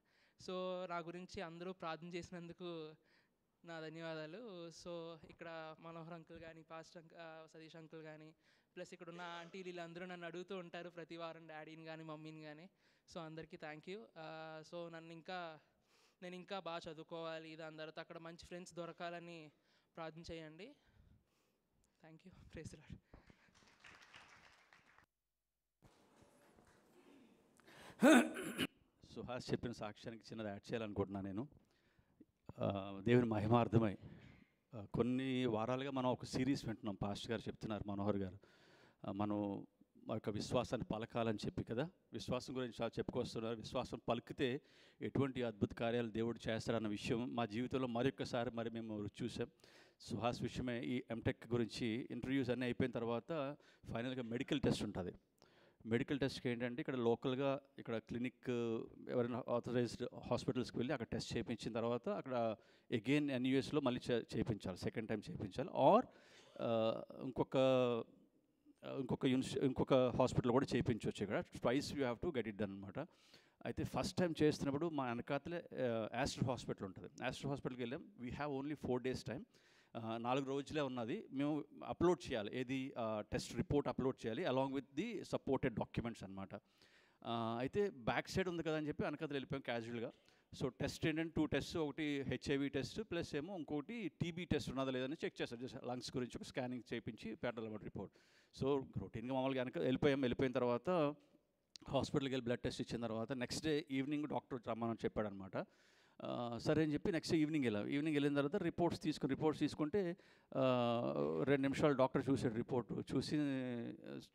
సో నా గురించి అందరూ ప్రార్థన చేసినందుకు నా ధన్యవాదాలు. సో ఇక్కడ మనోహర్ అంకుల్ కానీ, పాస్టర్ సతీష్ అంకుల్ కానీ, ప్లస్ ఇక్కడ ఉన్న ఆంటీలు వీళ్ళందరూ నన్ను అడుగుతూ ఉంటారు ప్రతి వారం, డాడీని కానీ మమ్మీని కానీ. సో అందరికీ థ్యాంక్ యూ. సో నేను ఇంకా బాగా చదువుకోవాలి, దాని తర్వాత అక్కడ మంచి ఫ్రెండ్స్ దొరకాలని ప్రార్థన చేయండి. Thank you. Praise the Lord. Suhas చెప్పిన సాక్ష్యానికి చిన్నది యాడ్ చేయాలనుకుంటున్నాను నేను. దేవుని మహిమార్థమై కొన్ని వారాలుగా మనం ఒక సిరీస్ వింటున్నాం. పాస్టర్ గారు చెప్తున్నారు, మనోహర్ గారు, మనం మా యొక్క విశ్వాసాన్ని పలకాలని చెప్పి కదా, విశ్వాసం గురించి చాలా చెప్పుకొస్తున్నారు. విశ్వాసం పలికితే ఎటువంటి అద్భుత కార్యాలు దేవుడు చేస్తాడన్న విషయం మా జీవితంలో మరొకసారి మేము చూసాం. సుహాస్ విషయమే ఈ ఎంటెక్ గురించి ఇంటర్వ్యూస్ అన్నీ అయిపోయిన తర్వాత ఫైనల్గా మెడికల్ టెస్ట్ ఉంటుంది. మెడికల్ టెస్ట్కి ఏంటంటే ఇక్కడ లోకల్గా ఇక్కడ క్లినిక్ ఎవరైనా ఆథరైజ్డ్ హాస్పిటల్స్కి వెళ్ళి అక్కడ టెస్ట్ చేయించిన తర్వాత అక్కడ అగైన్ ఎన్యూఎస్లో మళ్ళీ చేయించాలి, సెకండ్ టైం చేయించాలి. ఆర్ ఇంకొక హాస్పిటల్ కూడా చేయించవచ్చు. ఇక్కడ twice you have to get it done అనమాట. అయితే ఫస్ట్ టైం చేస్తున్నప్పుడు మా వెనకాతలే ఆస్టర్ హాస్పిటల్ ఉంటుంది. ఆస్టర్ హాస్పిటల్కి వెళ్ళాం. We have only 4 days time. 4 రోజులే ఉన్నది. మేము అప్లోడ్ చేయాలి, ఏది టెస్ట్ రిపోర్ట్ అప్లోడ్ చేయాలి along with the supported documents అనమాట. అయితే బ్యాక్ సైడ్ ఉంది కదా అని చెప్పి వెనకాతలు వెళ్ళిపోయాం క్యాజువల్గా. సో టెస్ట్ ఏంటంటే 2 tests, ఒకటి HIV టెస్ట్ ప్లస్ ఏమో ఇంకోటి TB టెస్ట్ ఉన్నదా లేదని చెక్ చేస్తారు. జస్ట్ లంగ్స్ గురించి ఒక స్కానింగ్ చేయించి పెట్టాలన్నమాట రిపోర్ట్. సో రొటీన్గా మామూలుగా వెనక వెళ్ళిపోయిన తర్వాత హాస్పిటల్కి వెళ్ళి బ్లడ్ టెస్ట్ ఇచ్చిన తర్వాత నెక్స్ట్ డే ఈవినింగ్ డాక్టర్ రమ్మని చెప్పాడనమాట. సరే అని చెప్పి నెక్స్ట్ ఈవినింగ్ వెళ్ళిన తర్వాత రిపోర్ట్స్ తీసుకుంటే 2 నిమిషాలు డాక్టర్ చూసాడు. రిపోర్ట్ చూసి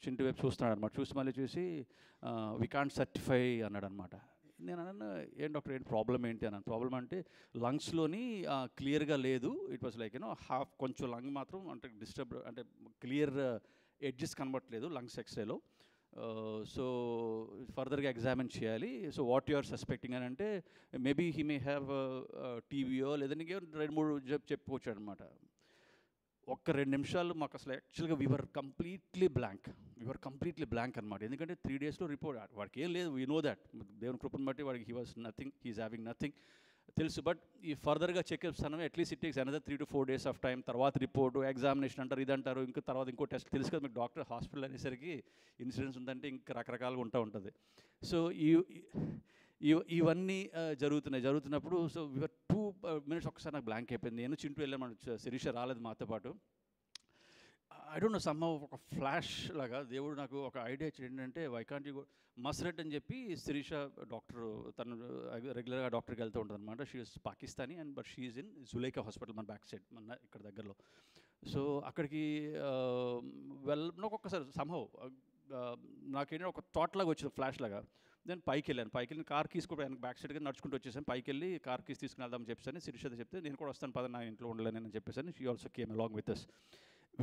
చింటి వైపు చూస్తున్నాడు అనమాట. మళ్ళీ చూసి వి కాంట్ సర్టిఫై అన్నాడు అనమాట. నేను అన్నాను, ఏం డాక్టర్ ఏంటి ప్రాబ్లం ఏంటి అన్నాను. ప్రాబ్లం అంటే లంగ్స్లోని క్లియర్గా లేదు. ఇట్ వాస్ లైక్ హాఫ్ కొంచెం లంగ్ మాత్రం అంటే డిస్టర్బ్, అంటే క్లియర్ ఎడ్జెస్ కనబట్టలేదు లంగ్స్ ఎక్స్రేలో. సో ఫర్దర్గా ఎగ్జామిన్ చేయాలి. So what you are suspecting అని అంటే మేబీ హీ మే హ్యావ్ టీబీఓ లేదని 2-3 చెప్పుకోవచ్చు అనమాట. ఒక్క 2 నిమిషాలు మాకు అసలు యాక్చువల్గా వీఆర్ కంప్లీట్లీ బ్లాంక్ అనమాట. ఎందుకంటే 3 daysలో రిపోర్ట్ వాడికి ఏం లేదు. వీ నో దాట్ దేవుని కృపను బట్టి వాడికి he was nothing, he is having nothing తెలుసు. బట్ ఈ ఫర్దర్గా చెకప్స్ అన్నవి at least it takes another 3 to 4 days of time. తర్వాత రిపోర్టు, ఎగ్జామినేషన్ అంటారు, ఇదంటారు, ఇంకా తర్వాత ఇంకో టెస్ట్. తెలుసు కదా మీకు డాక్టర్ హాస్పిటల్ అనేసరికి ఇన్సూరెన్స్ ఉందంటే ఇంకా రకరకాలుగా ఉంటుంది. సో ఇవన్నీ జరుగుతున్నప్పుడు సో వీఆర్ 2 minutes ఒకసారి నాకు బ్లాంక్ అయిపోయింది. నేను చింటూ వెళ్ళాను, శిరీష రాలేదు మాతో పాటు. ఐ డోంట్ నో సమ్హౌ ఒక ఫ్లాష్ లాగా దేవుడు నాకు ఒక ఐడియా ఇచ్చాడు. ఏంటంటే వైకాంట్ యూ మస్రెట్ అని చెప్పి శిరీష డాక్టర్, తను రెగ్యులర్గా డాక్టర్కి వెళ్తూ ఉంటుంది అనమాట. She is Pakistani and but she is in Zulekha hospital మన బ్యాక్ సైడ్, మన ఇక్కడ దగ్గరలో. సో అక్కడికి నాకు ఒక్కసారి సమ్హౌ నాకేంటంటే ఒక థాట్ లాగా వచ్చింది, ఫ్లాష్ లాగా. నేను పైకి వెళ్ళి కార్ కీస్ కూడా వెనక బ్యాక్ సైడ్గా నడుచుకుంటూ వచ్చేసాను. పైకి వెళ్ళి కార్ కీస్ తీసుకుని వెళ్దామని చెప్పేసి శిరీష చెప్తే నేను కూడా వస్తాను పద, నా ఇంట్లో ఉండలేనని చెప్పేసాను. She also came along with us.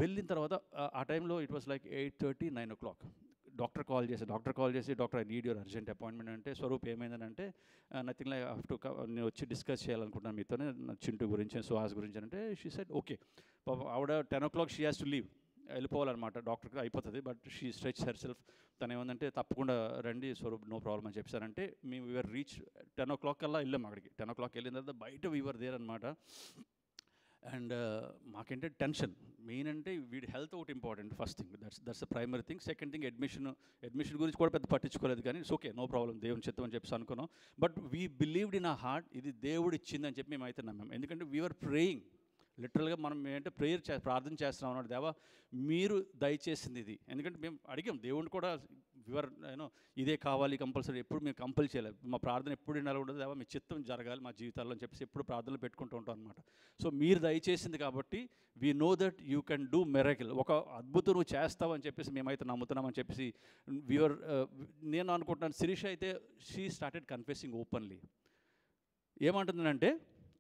వెళ్ళిన తర్వాత ఆ టైంలో it was like 8:30, 9 o'clock. Doctor call చేసి doctor I need your urgent appointment అంటే, స్వరూప్ ఏమైందని అంటే nothing like I have to నేను వచ్చి డిస్కస్ చేయాలనుకుంటున్నాను మీతోనే చింటూ గురించి, సుహాస్ గురించి అంటే. She said okay. ఆవిడ 10 o'clock she has to leave, వెళ్ళిపోవాలన్నమాట. డాక్టర్కి అయిపోతుంది. But she stretch herself. తను ఏమందంటే తప్పకుండా రండి స్వరూప్, నో ప్రాబ్లం అని చెప్పారంటే మేము వీఆర్ రీచ్ 10 o'clock కల్లా వెళ్ళాం అక్కడికి. 10 o'clock వెళ్ళిన తర్వాత బయట వీఆర్ దేర్ అనమాట. అండ్ మాకేంటే టెన్షన్ మెయిన్ అంటే వీడి హెల్త్ ఒకటి important first thing, that's the primary thing. Second thing admission గురించి కూడా పెద్ద పట్టించుకోలేదు, కానీ ఇట్స్ ఓకే, నో ప్రాబ్లం, దేవుని చిత్తం అని చెప్పేసి అనుకున్నాం. బట్ వీ బిలీవ్డ్ ఇన్ ఆ హార్ట్, ఇది దేవుడు ఇచ్చిందని చెప్పి మేమైతే నమ్మాం. ఎందుకంటే వీఆర్ ప్రేయింగ్, లిటరల్గా మనం ఏంటంటే ప్రార్థన చేస్తున్నాం అన్నాడు, దేవా మీరు దయచేసింది ఇది. ఎందుకంటే మేము అడిగాం దేవుడిని కూడా, వివర్ యూనో ఇదే కావాలి కంపల్సరీ, ఎప్పుడు మేము కంపల్ చేయలేదు. మా ప్రార్థన ఎప్పుడు ఉండాలి ఉండదు, దేవా మీ చిత్తం జరగాలి మా జీవితాల్లో అని చెప్పేసి ఎప్పుడు ప్రార్థనలు పెట్టుకుంటూ ఉంటాం అనమాట. సో మీరు దయచేసింది కాబట్టి we know that you can do miracle, ఒక అద్భుతం నువ్వు చేస్తావు అని చెప్పేసి మేమైతే నమ్ముతున్నామని చెప్పేసి వీఆర్ నేను అనుకుంటున్నాను. శిరీష అయితే షీ స్టార్టెడ్ కన్ఫెసింగ్ ఓపెన్లీ. ఏమంటుందంటే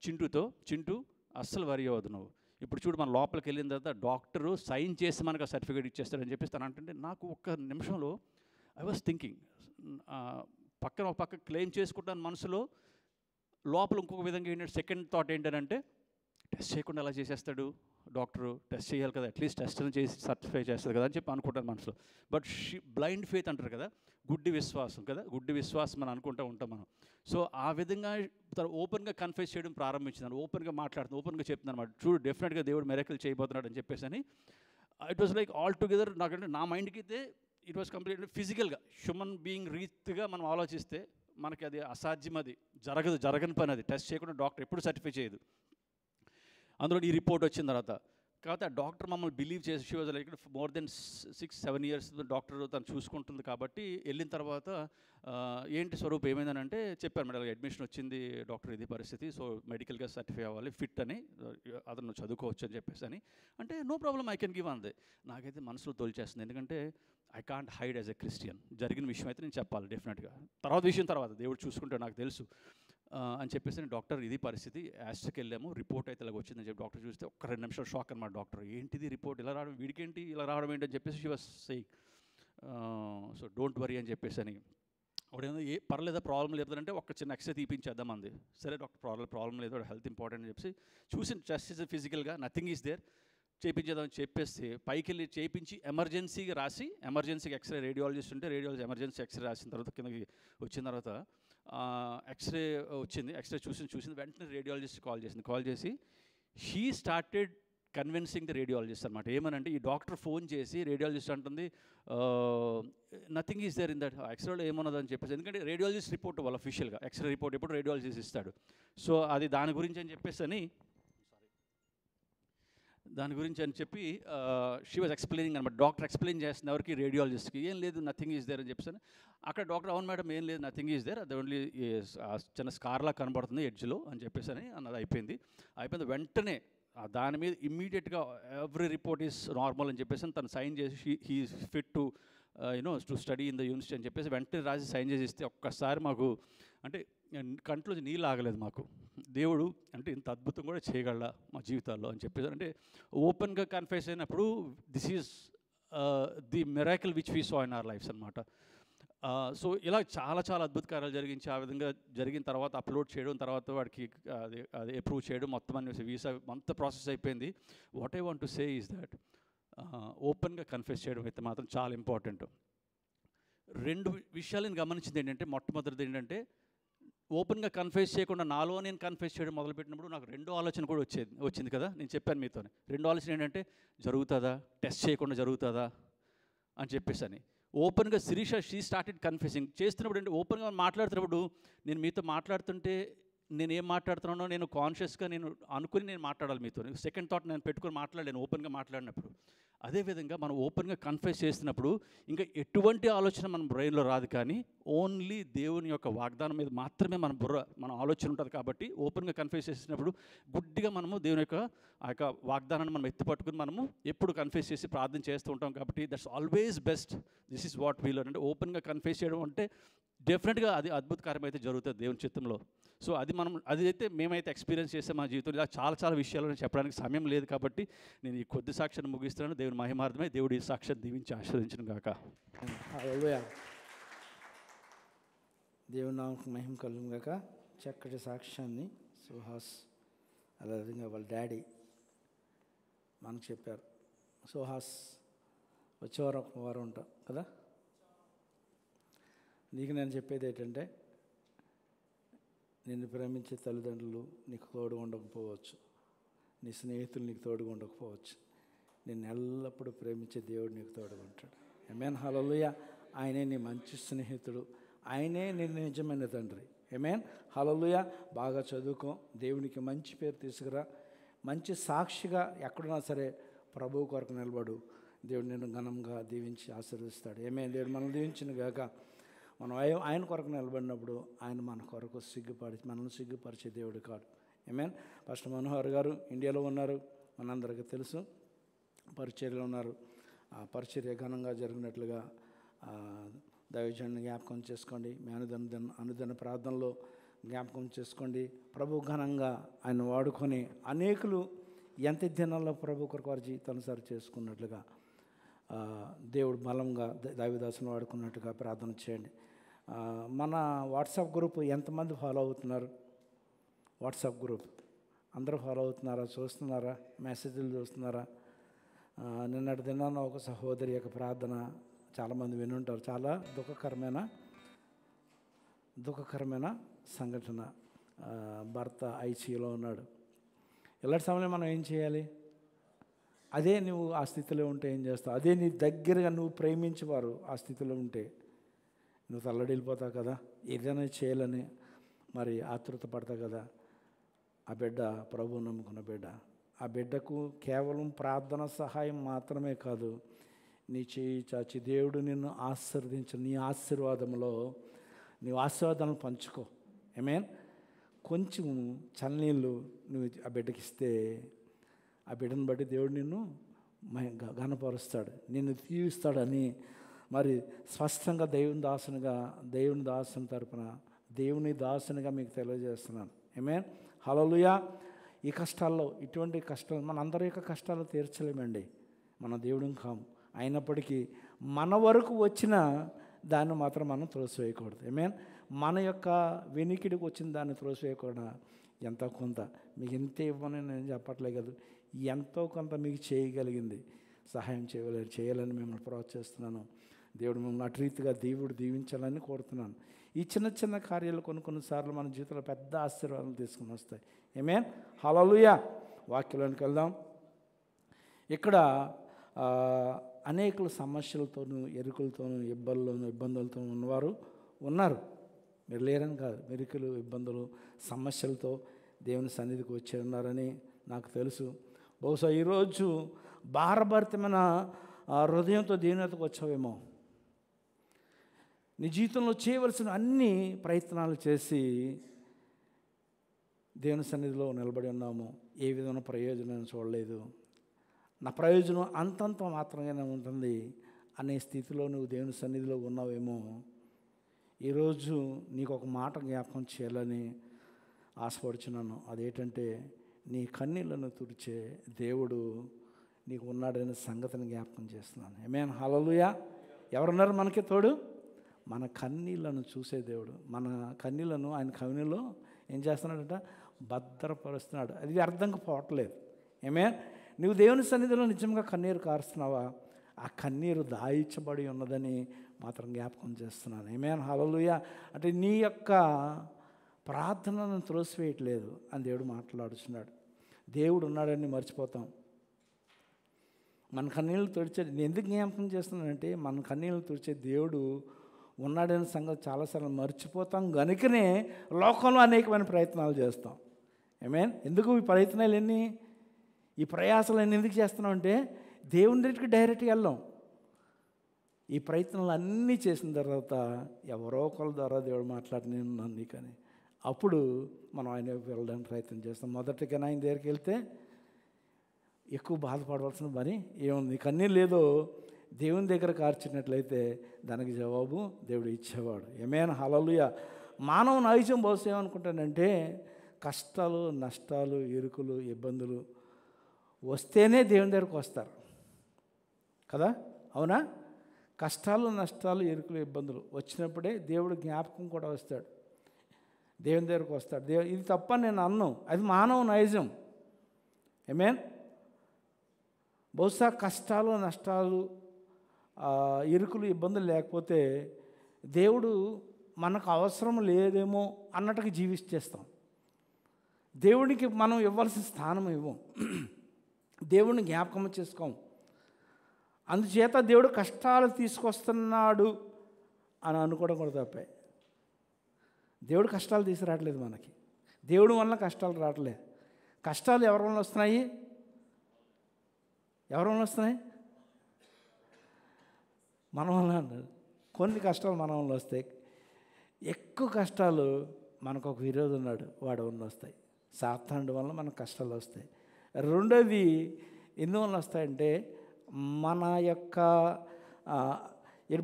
చింటూ అస్సలు వరి అవ్వదు నువ్వు, ఇప్పుడు చూడు మన లోపలికి వెళ్ళిన తర్వాత డాక్టరు సైన్ చేసి మనకు ఆ సర్టిఫికేట్ ఇచ్చేస్తాడని చెప్పేసి తను అంటే, నాకు ఒక్క నిమిషంలో ఐ వాజ్ థింకింగ్, ఒక పక్క క్లెయిమ్ చేసుకుంటాను మనసులో, లోపల ఇంకొక విధంగా ఏంటంటే సెకండ్ థాట్ ఏంటంటే టెస్ట్ చేయకుండా ఎలా చేసేస్తాడు డాక్టరు, టెస్ట్ చేయాలి కదా, అట్లీస్ట్ టెస్ట్ చేసి సర్టిఫై చేస్తుంది కదా అని చెప్పి అనుకుంటాను మనసులో. బట్ బ్లైండ్ ఫెయిత్ అంటారు కదా, గుడ్డి విశ్వాసం మనం అనుకుంటూ ఉంటాం మనం. సో ఆ విధంగా తను ఓపెన్గా కన్ఫెస్ చేయడం ప్రారంభించింది, ఓపెన్గా మాట్లాడుతుంది, ఓపెన్గా చెప్తుంది అనమాట, చూడు డెఫినెట్గా దేవుడు మిరకిల్ చేయబోతున్నాడు అని చెప్పేసి అని. It was like all together, నాకంటే నా మైండ్కి అయితే ఇట్ వాజ్ కంప్లీట్లీ ఫిజికల్గా హ్యూమన్ బీయింగ్ రీతిగా మనం ఆలోచిస్తే మనకి అది అసాధ్యం, అది జరగని పని, అది టెస్ట్ చేయకుండా డాక్టర్ ఎప్పుడు సర్టిఫై చేయదు. అందులో ఈ రిపోర్ట్ వచ్చిన తర్వాత కాబట్టి ఆ డాక్టర్ మమ్మల్ని బిలీవ్ చేసి, she was like more than 6-7 years doctor తను చూసుకుంటుంది కాబట్టి వెళ్ళిన తర్వాత ఏంటి స్వరూప్ ఏమైందనంటే చెప్పారు, మేడం అడ్మిషన్ వచ్చింది డాక్టర్, ఇది పరిస్థితి, సో మెడికల్గా సర్టిఫై అవ్వాలి, ఫిట్ అని, అతను చదువుకోవచ్చు అని చెప్పేసి అని అంటే, no problem I can give అంది. నాకైతే మనసులో తోల్చేస్తుంది, ఎందుకంటే I can't hide as a Christian. జరిగిన విషయం అయితే నేను చెప్పాలి డెఫినెట్గా, తర్వాత దేవుడు చూసుకుంటే నాకు తెలుసు అని చెప్పేసి డాక్టర్ ఇది పరిస్థితి, యాస్ట్కి వెళ్ళాము, రిపోర్ట్ అయితే ఇలాగ వచ్చిందని చెప్పి డాక్టర్ చూస్తే ఒక్క 2 నిమిషాలు షాక్ అనమాట. డాక్టర్ ఏంటిది రిపోర్ట్ ఇలా రావడం, వీడికేంటి ఇలా రావడం ఏంటి అని చెప్పేసి she was saying, so don't worry అని చెప్పేసి అని. అప్పుడేమో పర్లేదా ప్రాబ్లం లేదంటే ఒక చిన్న ఎక్స్రే తీపించేద్దాం అంది. సరే డాక్టర్ ప్రాబ్లం లేదు, హెల్త్ ఇంపార్టెంట్ అని చెప్పేసి చూసిన టెస్ట్ ఫిజికల్గా నథింగ్ ఈజ్ దేర్, చేయించేద్దాం చెప్పేసి పైకి వెళ్ళి చేయించి ఎమర్జెన్సీగా రాసి, ఎమర్జెన్సీకి ఎక్స్రే రేడియాలజిస్ట్ ఉంటే ఎమర్జెన్సీ ఎక్స్రే రాసిన తర్వాత కిందకి వచ్చిన తర్వాత ఎక్స్రే వచ్చింది, ఎక్స్రే చూసింది వెంటనే రేడియాలజిస్ట్ కాల్ చేసి she started convincing the radiologist అనమాట. ఏమనంటే ఈ డాక్టర్ ఫోన్ చేసి రేడియాలజిస్ట్ అంటుంది nothing is there in that, ఎక్స్రేలో ఏమన్నదని చెప్పేసి, ఎందుకంటే రేడియాలజిస్ట్ రిపోర్ట్ వాళ్ళ అఫీషియల్గా ఎక్స్రే రిపోర్ట్ ఎప్పుడు రేడియాలజిస్ట్ ఇస్తాడు, సో అది దాని గురించి అని చెప్పేసి చెప్పి షీ వాజ్ ఎక్స్ప్లెయినింగ్ అనమాట. డాక్టర్ ఎక్స్ప్లెయిన్ చేస్తుంది ఎవరికి, రేడియాలజిస్ట్కి, ఏం లేదు నథింగ్ ఈజ్ దేర్ అని చెప్పేసి. అక్కడ డాక్టర్ అవును మేడం ఏం లేదు నథింగ్ ఈజ్ దేర్, అది ఓన్లీ చిన్న స్కార్లా కనబడుతుంది ఎడ్జ్లో అని చెప్పేసి అన్నది అయిపోయింది. వెంటనే దాని మీద ఇమ్మీడియట్గా ఎవ్రీ రిపోర్ట్ ఈజ్ నార్మల్ అని చెప్పేసి తను సైన్ చేసి he fit to to study in the university అని చెప్పేసి వెంటనే రాసి సైన్ చేసి ఇస్తే ఒక్కసారి మాకు అంటే కంట్లో నీళ్ళు ఆగలేదు మాకు. దేవుడు అంటే ఇంత అద్భుతం కూడా చేయగలడా మా జీవితాల్లో అని చెప్పేసి, అంటే ఓపెన్గా కన్ఫెస్ అయినప్పుడు this is the miracle which we saw in our lives అనమాట. సో ఇలా చాలా అద్భుత కార్యాలు జరిగించి ఆ విధంగా జరిగిన తర్వాత అప్లోడ్ చేయడం, తర్వాత వాడికి అది అప్రూవ్ చేయడం, మొత్తం అన్ని వీసా అంత ప్రాసెస్ అయిపోయింది. What I want to say is that ఓపెన్గా కన్ఫెస్ చేయడం అయితే మాత్రం చాలా ఇంపార్టెంట్. 2 విషయాలను గమనించింది ఏంటంటే, మొట్టమొదటిది ఏంటంటే ఓపెన్గా కన్ఫెస్ చేయకుండా నాలో నేను కన్ఫెస్ చేయడం మొదలుపెట్టినప్పుడు నాకు 2వ ఆలోచన కూడా వచ్చింది కదా, నేను చెప్పాను మీతో. 2వ ఆలోచన ఏంటంటే జరుగుతుందా, టెస్ట్ చేయకుండా జరుగుతుందా అని చెప్పేసి అని. ఓపెన్గా శిరీష షీ స్టార్టెడ్ కన్ఫెసింగ్ చేస్తున్నప్పుడు అంటే ఓపెన్గా మాట్లాడుతున్నప్పుడు నేను మీతో మాట్లాడుతుంటే నేను ఏం మాట్లాడుతున్నానో నేను కాన్షియస్గా నేను అనుకుని నేను మాట్లాడాలి మీతో. సెకండ్ థాట్ నేను పెట్టుకుని మాట్లాడలేను ఓపెన్గా మాట్లాడినప్పుడు. అదేవిధంగా మనం ఓపెన్గా కన్ఫెస్ చేస్తున్నప్పుడు ఇంకా ఎటువంటి ఆలోచన మన బ్రెయిన్లో రాదు, కానీ ఓన్లీ దేవుని యొక్క వాగ్దానం మీద మాత్రమే మన ఆలోచన ఉంటుంది. కాబట్టి ఓపెన్గా కన్ఫెస్ చేసినప్పుడు గుడ్డిగా మనము దేవుని యొక్క ఆ యొక్క వాగ్దానాన్ని మనం ఎత్తిపట్టుకుని మనము ఎప్పుడు కన్ఫెస్ చేసి ప్రార్థన చేస్తూ ఉంటాం. కాబట్టి that's always best. This is what we learn. అంటే ఓపెన్గా కన్ఫెస్ చేయడం అంటే డెఫినెట్గా అది అద్భుత కార్యం అయితే జరుగుతుంది దేవుని చిత్తంలో. సో అది అయితే మేమైతే ఎక్స్పీరియన్స్ చేస్తే మా జీవితంలో ఇలా చాలా విషయాలను చెప్పడానికి సమయం లేదు, కాబట్టి నేను ఈ కొద్ది సాక్ష్యాన్ని ముగిస్తున్నాను. దేవుని మహిమార్థమే. దేవుడి ఈ సాక్ష్యాన్ని దీవించి ఆశీర్వదించును గాక. దేవుని నామకు మహిమ కలుగును గాక. చక్కటి సాక్ష్యాన్ని సుహాస్ అదేవిధంగా వాళ్ళ డాడీ మనకు చెప్పారు. సుహాస్ వచ్చేవారం ఒక వారం ఉంటాం కదా. నీకు నేను చెప్పేది ఏంటంటే, నిన్ను ప్రేమించే తల్లిదండ్రులు నీకు తోడు ఉండకపోవచ్చు, నీ స్నేహితులు నీకు తోడుగా ఉండకపోవచ్చు, నిన్ను ఎల్లప్పుడూ ప్రేమించే దేవుడు నీకు తోడుగా ఉంటాడు. ఆమేన్, హల్లెలూయా. ఆయనే నీ మంచి స్నేహితుడు, ఆయనే నీ నిజమైన తండ్రి. ఆమేన్, హల్లెలూయా. బాగా చదువుకో, దేవునికి మంచి పేరు తీసుకురా, మంచి సాక్షిగా ఎక్కడున్నా సరే ప్రభువు కొరకు నిలబడు. దేవుడు నిన్ను ఘనంగా దీవించి ఆశీర్వదిస్తాడు. ఆమేన్. దేవుడు మనల్ని దీవించిన గాక. మనం ఆయన కొరకు నిలబడినప్పుడు ఆయన మన కొరకు మనల్ని సిగ్గుపరిచే దేవుడు కాదు. ఆమేన్. పాస్టర్ మనోహర్ గారు ఇండియాలో ఉన్నారు, మనందరికీ తెలుసు. పరిచర్యలో ఉన్నారు. ఆ పరిచర్య ఘనంగా జరిగినట్లుగా దైవజనుని జ్ఞాపకం చేసుకోండి. మీ అనుదిన ప్రార్థనలో జ్ఞాపకం చేసుకోండి. ప్రభు ఘనంగా ఆయన వాడుకొని అనేకులు ఎంత దినాల్లో ప్రభు కొరకు వారి జీవితాన్ని సరి చేసుకున్నట్లుగా దేవుడు బలంగా దైవదాసుని వాడుకున్నట్టుగా ప్రార్థన చేయండి. మన వాట్సాప్ గ్రూప్ ఎంతమంది ఫాలో అవుతున్నారు? వాట్సాప్ గ్రూప్ అందరూ ఫాలో అవుతున్నారా? చూస్తున్నారా? మెసేజ్లు చూస్తున్నారా? నిన్నటి దినాన ఒక సహోదరి యొక్క ప్రార్థన చాలామంది వినుంటారు. చాలా దుఃఖకరమైన సంఘటన. భర్త ఐసీయూలో ఉన్నాడు. ఇలాంటి సమయంలో మనం ఏం చేయాలి? అదే నువ్వు ఆ స్థితిలో ఉంటే ఏం చేస్తావు? అదే నీ దగ్గరగా నువ్వు ప్రేమించేవారు ఆ స్థితిలో ఉంటే నువ్వు తల్లడిల్లిపోతావు కదా, ఏదైనా చేయాలని మరి ఆతృత పడతావు కదా. ఆ బిడ్డ ప్రభువు నమ్ముకున్న బిడ్డ, ఆ బిడ్డకు కేవలం ప్రార్థన సహాయం మాత్రమే కాదు, నీ చేయి చాచి దేవుడు నిన్ను ఆశీర్వదించు. నీ ఆశీర్వాదంలో నీవు ఆశీర్వాదాలను పంచుకో. ఆమేన్. కొంచెం చల్లనీళ్ళు నువ్వు ఆ బిడ్డకి ఇస్తే ఆ బిడ్డను బట్టి దేవుడు నిన్ను ఘనపరుస్తాడు, నిన్ను దీవిస్తాడని మరి స్పష్టంగా దేవుని దాసుని తరపున దేవుని దాసునిగా మీకు తెలియజేస్తున్నాను. ఆమేన్, హల్లెలూయా. ఈ కష్టాల్లో, ఇటువంటి కష్టాలు మన అందరి యొక్క కష్టాలు తీర్చలేమండి, మన దేవుడిని కాము. అయినప్పటికీ మన వరకు వచ్చిన దాన్ని మాత్రం మనం త్రోసివేయకూడదు. ఆమేన్. మన యొక్క వెనికిడికి వచ్చిన దాన్ని త్రోసివేయకూడదు. ఎంతో కొంత మీకు ఇంతే ఇవ్వని నేను చెప్పట్లే కదా, ఎంతో కొంత మీకు చేయగలిగింది సహాయం చేయాలని మిమ్మల్ని ప్రోత్సహిస్తున్నాను. దేవుడు మిమ్మల్ని అటు రీతిగా దేవుడు దీవించాలని కోరుతున్నాను. ఈ చిన్న చిన్న కార్యాలు కొన్నిసార్లు మన జీవితంలో పెద్ద ఆశీర్వాదాలు తీసుకుని వస్తాయి. ఆమేన్, హల్లెలూయా. వాక్యంలోనికి వెళ్దాం. ఇక్కడ అనేకుల సమస్యలతోనూ, ఎరుకులతోనూ, ఇబ్బందులతో ఉన్నవారు ఉన్నారు. మీరు లేరని కాదు, మెరుకులు, ఇబ్బందులు, సమస్యలతో దేవుని సన్నిధికి వచ్చి ఉన్నారని నాకు తెలుసు. బహుశా ఈరోజు భారభరితమైన హృదయంతో దేవుని వద్దకు వచ్చావేమో. నీ జీవితంలో చేయవలసిన అన్ని ప్రయత్నాలు చేసి దేవుని సన్నిధిలో నిలబడి ఉన్నాము, ఏ విధమైన ప్రయోజనం చూడలేదు. నా ప్రయోజనం అంతంత మాత్రంగానే ఉంటుంది అనే స్థితిలో నువ్వు దేవుని సన్నిధిలో ఉన్నావేమో. ఈరోజు నీకు ఒక మాట జ్ఞాపకం చేయాలని ఆశపడుచున్నాను. అదేంటంటే, నీ కన్నీళ్లను తుడిచే దేవుడు నీకు ఉన్నాడనే సంగతిని జ్ఞాపకం చేస్తున్నాను. ఆమేన్, హల్లెలూయా. ఎవరున్నారు మనకి తోడు? మన కన్నీళ్లను చూసే దేవుడు. మన కన్నీళ్లను ఆయన కన్నీలో ఏం చేస్తున్నాడంట? భద్రపరుస్తున్నాడు. అది అర్థం పోవట్లేదు. ఆమేన్. నువ్వు దేవుని సన్నిధిలో నిజంగా కన్నీరు కారుస్తున్నావా? ఆ కన్నీరు దాయించబడి ఉన్నదని మాత్రం జ్ఞాపకం చేస్తున్నాను. ఆమేన్, హల్లెలూయా. అంటే నీ యొక్క ప్రార్థనను త్రోసివేయట్లేదు అని దేవుడు మాట్లాడుతున్నాడు. దేవుడు ఉన్నాడని మర్చిపోతాం. మన కన్నీళ్ళు తుడిచే, నేను ఎందుకు జ్ఞాపకం చేస్తున్నానంటే, మన కన్నీళ్ళు తుడిచే దేవుడు ఉన్నాడని సంగతి చాలాసార్లు మర్చిపోతాం. కనుకనే లోకంలో అనేకమైన ప్రయత్నాలు చేస్తాం. ఆమేన్. ఎందుకు ఈ ప్రయత్నాలు ఎన్ని, ఈ ప్రయాసాలు ఎన్ని ఎందుకు చేస్తున్నాం అంటే, దేవుని దగ్గరికి డైరెక్ట్గా వెళ్ళాం. ఈ ప్రయత్నాలు అన్నీ చేసిన తర్వాత ఎవరో ఒకళ్ళ ద్వారా దేవుడు మాట్లాడినాను నీకని, అప్పుడు మనం ఆయన వెళ్ళడానికి ప్రయత్నం చేస్తాం. మొదటిగా ఆయన దగ్గరికి వెళ్తే ఎక్కువ బాధపడవలసిన పని ఏముంది? కన్నీళ్ళు లేదో దేవుని దగ్గర కార్చినట్లయితే దానికి జవాబు దేవుడు ఇచ్చేవాడు. ఆమేన్, హల్లెలూయా. మానవ నైజం బహుశా ఏమనుకుంటానంటే, కష్టాలు, నష్టాలు, ఇరుకులు, ఇబ్బందులు వస్తేనే దేవుని దగ్గరకు వస్తారు కదా, అవునా? కష్టాలు, నష్టాలు, ఇరుకులు, ఇబ్బందులు వచ్చినప్పుడే దేవుడు జ్ఞాపకం కూడా వస్తాడు, దేవుని దగ్గరకు వస్తాడు. ఇది తప్ప నేను అన్ను, అది మానవ నైజం. ఆమేన్. బహుశా కష్టాలు, నష్టాలు, ఇరుకులు, ఇబ్బందులు లేకపోతే దేవుడు మనకు అవసరం లేదేమో అన్నట్టుగా జీవిస్తేస్తాం. దేవునికి మనం ఇవ్వాల్సిన స్థానం ఇవ్వం, దేవుడిని జ్ఞాపకం చేసుకోం. అందుచేత దేవుడు కష్టాలు తీసుకొస్తున్నాడు అని అనుకోవడం కూడా తప్పే. దేవుడు కష్టాలు తీసుకురావట్లేదు మనకి, దేవుడి వల్ల కష్టాలు రావట్లేదు. కష్టాలు ఎవరి వల్ల వస్తున్నాయి? ఎవరి వల్ల వస్తున్నాయి? మన వల్ల అన్నారు. కొన్ని కష్టాలు మన వల్ల వస్తాయి, ఎక్కువ కష్టాలు మనకు ఒక విరోధి ఉన్నాడు, వాడి వల్ల వస్తాయి. సాతానుడి వల్ల మనకు కష్టాలు వస్తాయి. రెండోది ఎందువల్ల వస్తాయంటే మన యొక్క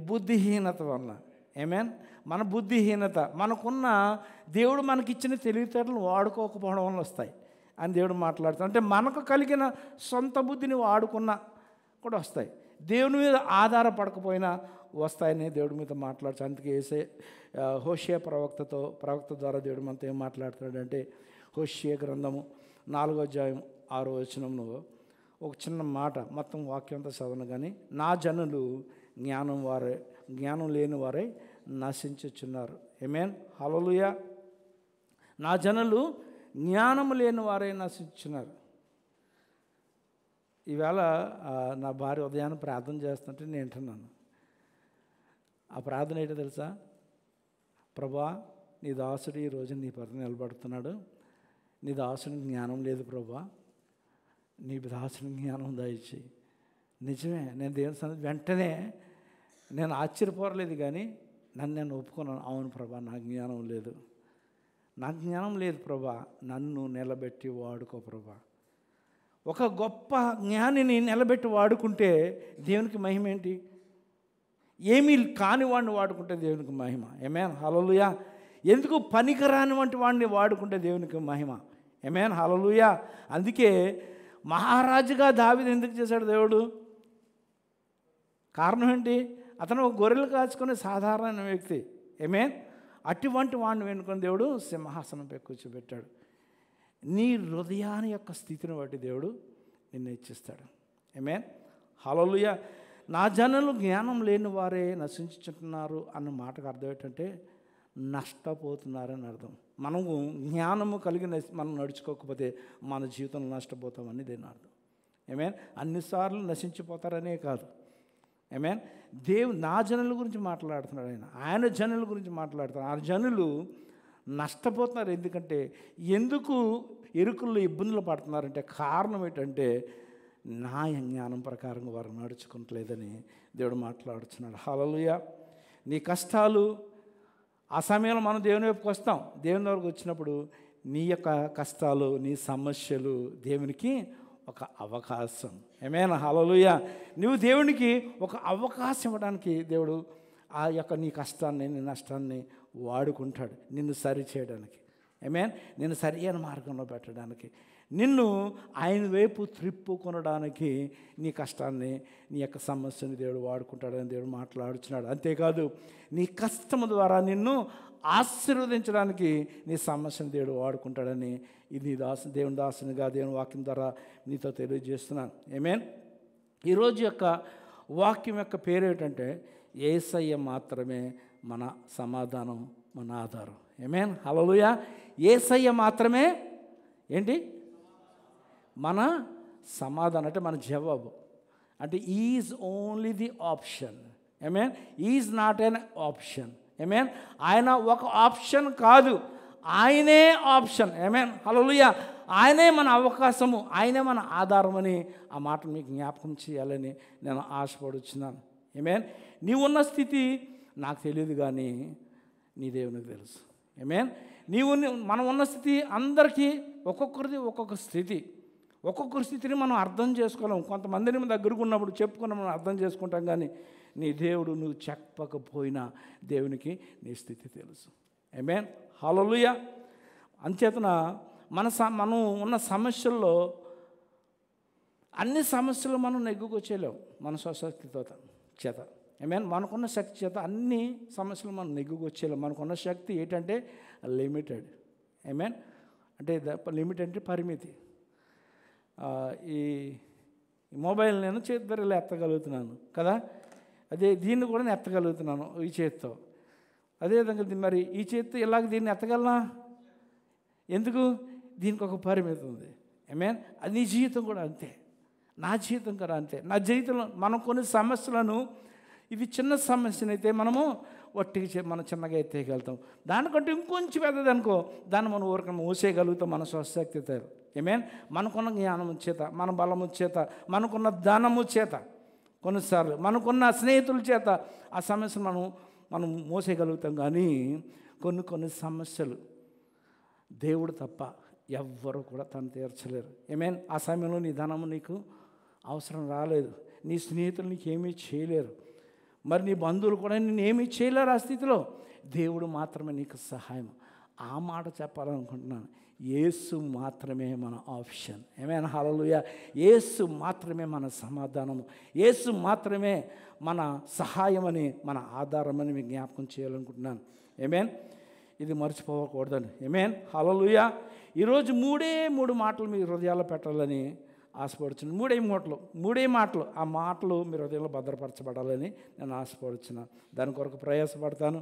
బుద్ధిహీనత వల్ల. ఏమేన్? మన బుద్ధిహీనత, మనకున్న దేవుడు మనకిచ్చిన తెలివితేటలు వాడుకోకపోవడం వల్ల వస్తాయి అని దేవుడు మాట్లాడుతాడు. అంటే మనకు కలిగిన సొంత బుద్ధిని వాడుకున్నా కూడా వస్తాయి, దేవుని మీద ఆధారపడకపోయినా వస్తాయని దేవుడి మీద మాట్లాడుతాడు. అందుకే హోషేయ ప్రవక్త ద్వారా దేవుడు మనతో ఏం మాట్లాడుతున్నాడంటే, హోషేయ గ్రంథము 4వ అధ్యాయం 6వ వచనంలో ఒక చిన్న మాట, మొత్తం వాక్యం అంతా చదవను కానీ, నా జనులు జ్ఞానం లేని వారై నశించుచున్నారు. ఆమేన్, హల్లెలూయా. నా జనులు జ్ఞానం లేని వారై నశించుచున్నారు. ఈవేళ నా భార్య ఉదయాన్నే ప్రార్థన చేస్తుంటే నేను వింటున్నాను. ఆ ప్రార్థన ఏంటో తెలుసా? ప్రభా, నీ దాసుడు ఈరోజు నీ పక్కన నిలబడుతున్నాడు, నీ దాసుడికి జ్ఞానం లేదు ప్రభా, నీ దాసుడికి జ్ఞానం దయచేయి. నిజమే, నేను దేవుని సన్నిధి వెంటనే నేను ఆశ్చర్యపోరలేదు కానీ నేను ఒప్పుకున్నాను. అవును ప్రభా, నాకు జ్ఞానం లేదు, నాకు జ్ఞానం లేదు ప్రభా, నన్ను నిలబెట్టి వాడుకో ప్రభా. ఒక గొప్ప జ్ఞానిని నిలబెట్టి వాడుకుంటే దేవునికి మహిమ ఏంటి? ఏమీ కాని వాడిని వాడుకుంటే దేవునికి మహిమ. ఆమేన్, హల్లెలూయా. ఎందుకు పనికిరాని వంటి వాడిని వాడుకుంటే దేవునికి మహిమ. ఆమేన్, హల్లెలూయా. అందుకే మహారాజుగా దావీదు ఎందుకు చేశాడు దేవుడు? కారణం ఏంటి? అతను ఒక గొర్రెలు కాచుకునే సాధారణ వ్యక్తి. ఆమేన్. అటువంటి వాడిని వెనుకొని దేవుడు సింహాసనంపై కూర్చోబెట్టాడు. నీ హృదయాన్ని యొక్క స్థితిని బట్టి దేవుడు నిన్ను ఇచ్చిస్తాడు. ఆమేన్, హల్లెలూయా. నా జనులు జ్ఞానం లేని వారే నశించుచుంటున్నారు అన్న మాటకు అర్థం ఏంటంటే నష్టపోతున్నారని అర్థం. మనము జ్ఞానము కలిగి మనం నడుచుకోకపోతే మన జీవితంలో నష్టపోతామని దీని అర్థం. ఆమేన్. అన్నిసార్లు నశించిపోతారనే కాదు. ఆమేన్. నా జనుల గురించి మాట్లాడుతున్నాడు ఆయన జనుల గురించి మాట్లాడుతున్నాడు. ఆ జనులు నష్టపోతున్నారు. ఎందుకు ఇరుకుల్లో ఇబ్బందులు పడుతున్నారంటే కారణం ఏంటంటే నా జ్ఞానం ప్రకారంగా వారు నడుచుకుంటలేదని దేవుడు మాట్లాడుతున్నాడు. హల్లెలూయా. నీ కష్టాలు, ఆ సమయంలో మనం దేవుని వైపుకి వస్తాం. దేవుని వరకు వచ్చినప్పుడు నీ యొక్క కష్టాలు, నీ సమస్యలు దేవునికి ఒక అవకాశం. ఆమేన్, హల్లెలూయా. నువ్వు దేవునికి ఒక అవకాశం ఇవ్వడానికి దేవుడు ఆ యొక్క నీ కష్టాన్ని, నీ నష్టాన్ని వాడుకుంటాడు నిన్ను సరి చేయడానికి. ఆమేన్. నిన్ను సరి అయిన మార్గంలో పెట్టడానికి, నిన్ను ఆయన వైపు త్రిప్పుకొనడానికి నీ కష్టాన్ని, నీ యొక్క సమస్యని దేవుడు వాడుకుంటాడని దేవుడు మాట్లాడుచున్నాడు. అంతేకాదు నీ కష్టం ద్వారా నిన్ను ఆశీర్వదించడానికి నీ సమస్యను దేవుడు వాడుకుంటాడని ఇది దేవుని దాసునిగా దేవుని వాక్యం ద్వారా నీతో తెలియజేస్తున్నాను. ఆమేన్. ఈరోజు యొక్క వాక్యం యొక్క పేరు ఏంటంటే యేసయ్య మాత్రమే మన సమాధానం, మన ఆధారం. ఆమేన్, హల్లెలూయా. యేసయ్య మాత్రమే ఏంటి? మన సమాధానం, అంటే మన జవాబు. అంటే ఈజ్ ఓన్లీ ది ఆప్షన్. ఆమేన్. Is not an option. ఆమేన్. ఆయన ఒక ఆప్షన్ కాదు, ఆయనే ఆప్షన్. ఆమేన్, హల్లెలూయా. ఆయనే మన అవకాశము, ఆయనే మన ఆధారమని ఆ మాట మీకు జ్ఞాపకం చేయాలని నేను ఆశపడుచున్నాను. ఆమేన్. నీవున్న స్థితి నాకు తెలియదు కానీ నీ దేవునికి తెలుసు. ఆమేన్. మనం ఉన్న స్థితి అందరికీ ఒక్కొక్కరిది ఒక్కొక్క స్థితి. ఒక్కొక్కరి స్థితిని మనం అర్థం చేసుకోలేం. కొంతమందిని మన దగ్గరకు ఉన్నప్పుడు చెప్పుకున్న మనం అర్థం చేసుకుంటాం కానీ నీ దేవుడు నువ్వు చెప్పకపోయినా దేవునికి నీ స్థితి తెలుసు. ఆమేన్, హల్లెలూయా. అంచేతన మనం ఉన్న సమస్యల్లో అన్ని సమస్యలు మనం నెగ్గుకొచ్చేయలేము మన స్వశక్తితో చేత. ఆమేన్. మనకున్న శక్తి చేత అన్ని సమస్యలు మనం నెగ్గుకొచ్చేయలేము. మనకున్న శక్తి ఏంటంటే లిమిటెడ్. ఆమేన్. అంటే లిమిట్ అంటే పరిమితి. ఈ మొబైల్ నేను చేతి ధరలు ఎత్తగలుగుతున్నాను కదా, అదే దీన్ని కూడా నేను ఎత్తగలుగుతున్నాను ఈ చేతితో. అదేవిధంగా మరి ఈ చేతితో ఇలాగ దీన్ని ఎత్తగలనా? ఎందుకు? దీనికి ఒక పరిమితి ఉంది. మీన్ అది నీ జీవితం కూడా అంతే, నా జీవితం కూడా అంతే. నా జీవితంలో మనం కొన్ని సమస్యలను, ఇది చిన్న సమస్యనైతే మనము ఒట్టికి మనం చిన్నగా ఎత్తేయగలుగుతాం. దానికంటే ఇంకొంచెం పెద్దదనుకో దాన్ని మనం ఊరిక మూసేయగలుగుతాం మన స్వశక్తితో. మీన్ మనకున్న జ్ఞానము చేత, మన బలము చేత, మనకున్న ధనము చేత, కొన్నిసార్లు మనకున్న స్నేహితుల చేత ఆ సమస్యను మనం మోసేయగలుగుతాం. కానీ కొన్ని సమస్యలు దేవుడు తప్ప ఎవ్వరూ కూడా తను తీర్చలేరు. మీన్ ఆ సమయంలో నీ ధనము నీకు అవసరం రాలేదు, నీ స్నేహితులు నీకు ఏమీ చేయలేరు, మరి నీ బంధువులు కూడా నేను ఏమీ చేయలేరు. ఆ స్థితిలో దేవుడు మాత్రమే నీకు సహాయం. ఆ మాట చెప్పాలనుకుంటున్నాను. యేసు మాత్రమే మన ఆప్షన్. ఏమైనా హల్లెలూయా. యేసు మాత్రమే మన సమాధానము, యేసు మాత్రమే మన సహాయమని, మన ఆధారమని మీకు జ్ఞాపకం చేయాలనుకుంటున్నాను. ఏమేన్ ఇది మర్చిపోకూడదని. ఏమేన్ హల్లెలూయా. ఈరోజు మూడు మాటలు మీ హృదయాల్లో పెట్టాలని ఆశపడుచున్నాను. మూడే మాటలు ఆ మాటలు మీ హృదయంలో భద్రపరచబడాలని నేను ఆశపడుచున్నాను. దాని కొరకు ప్రయాసపడతాను.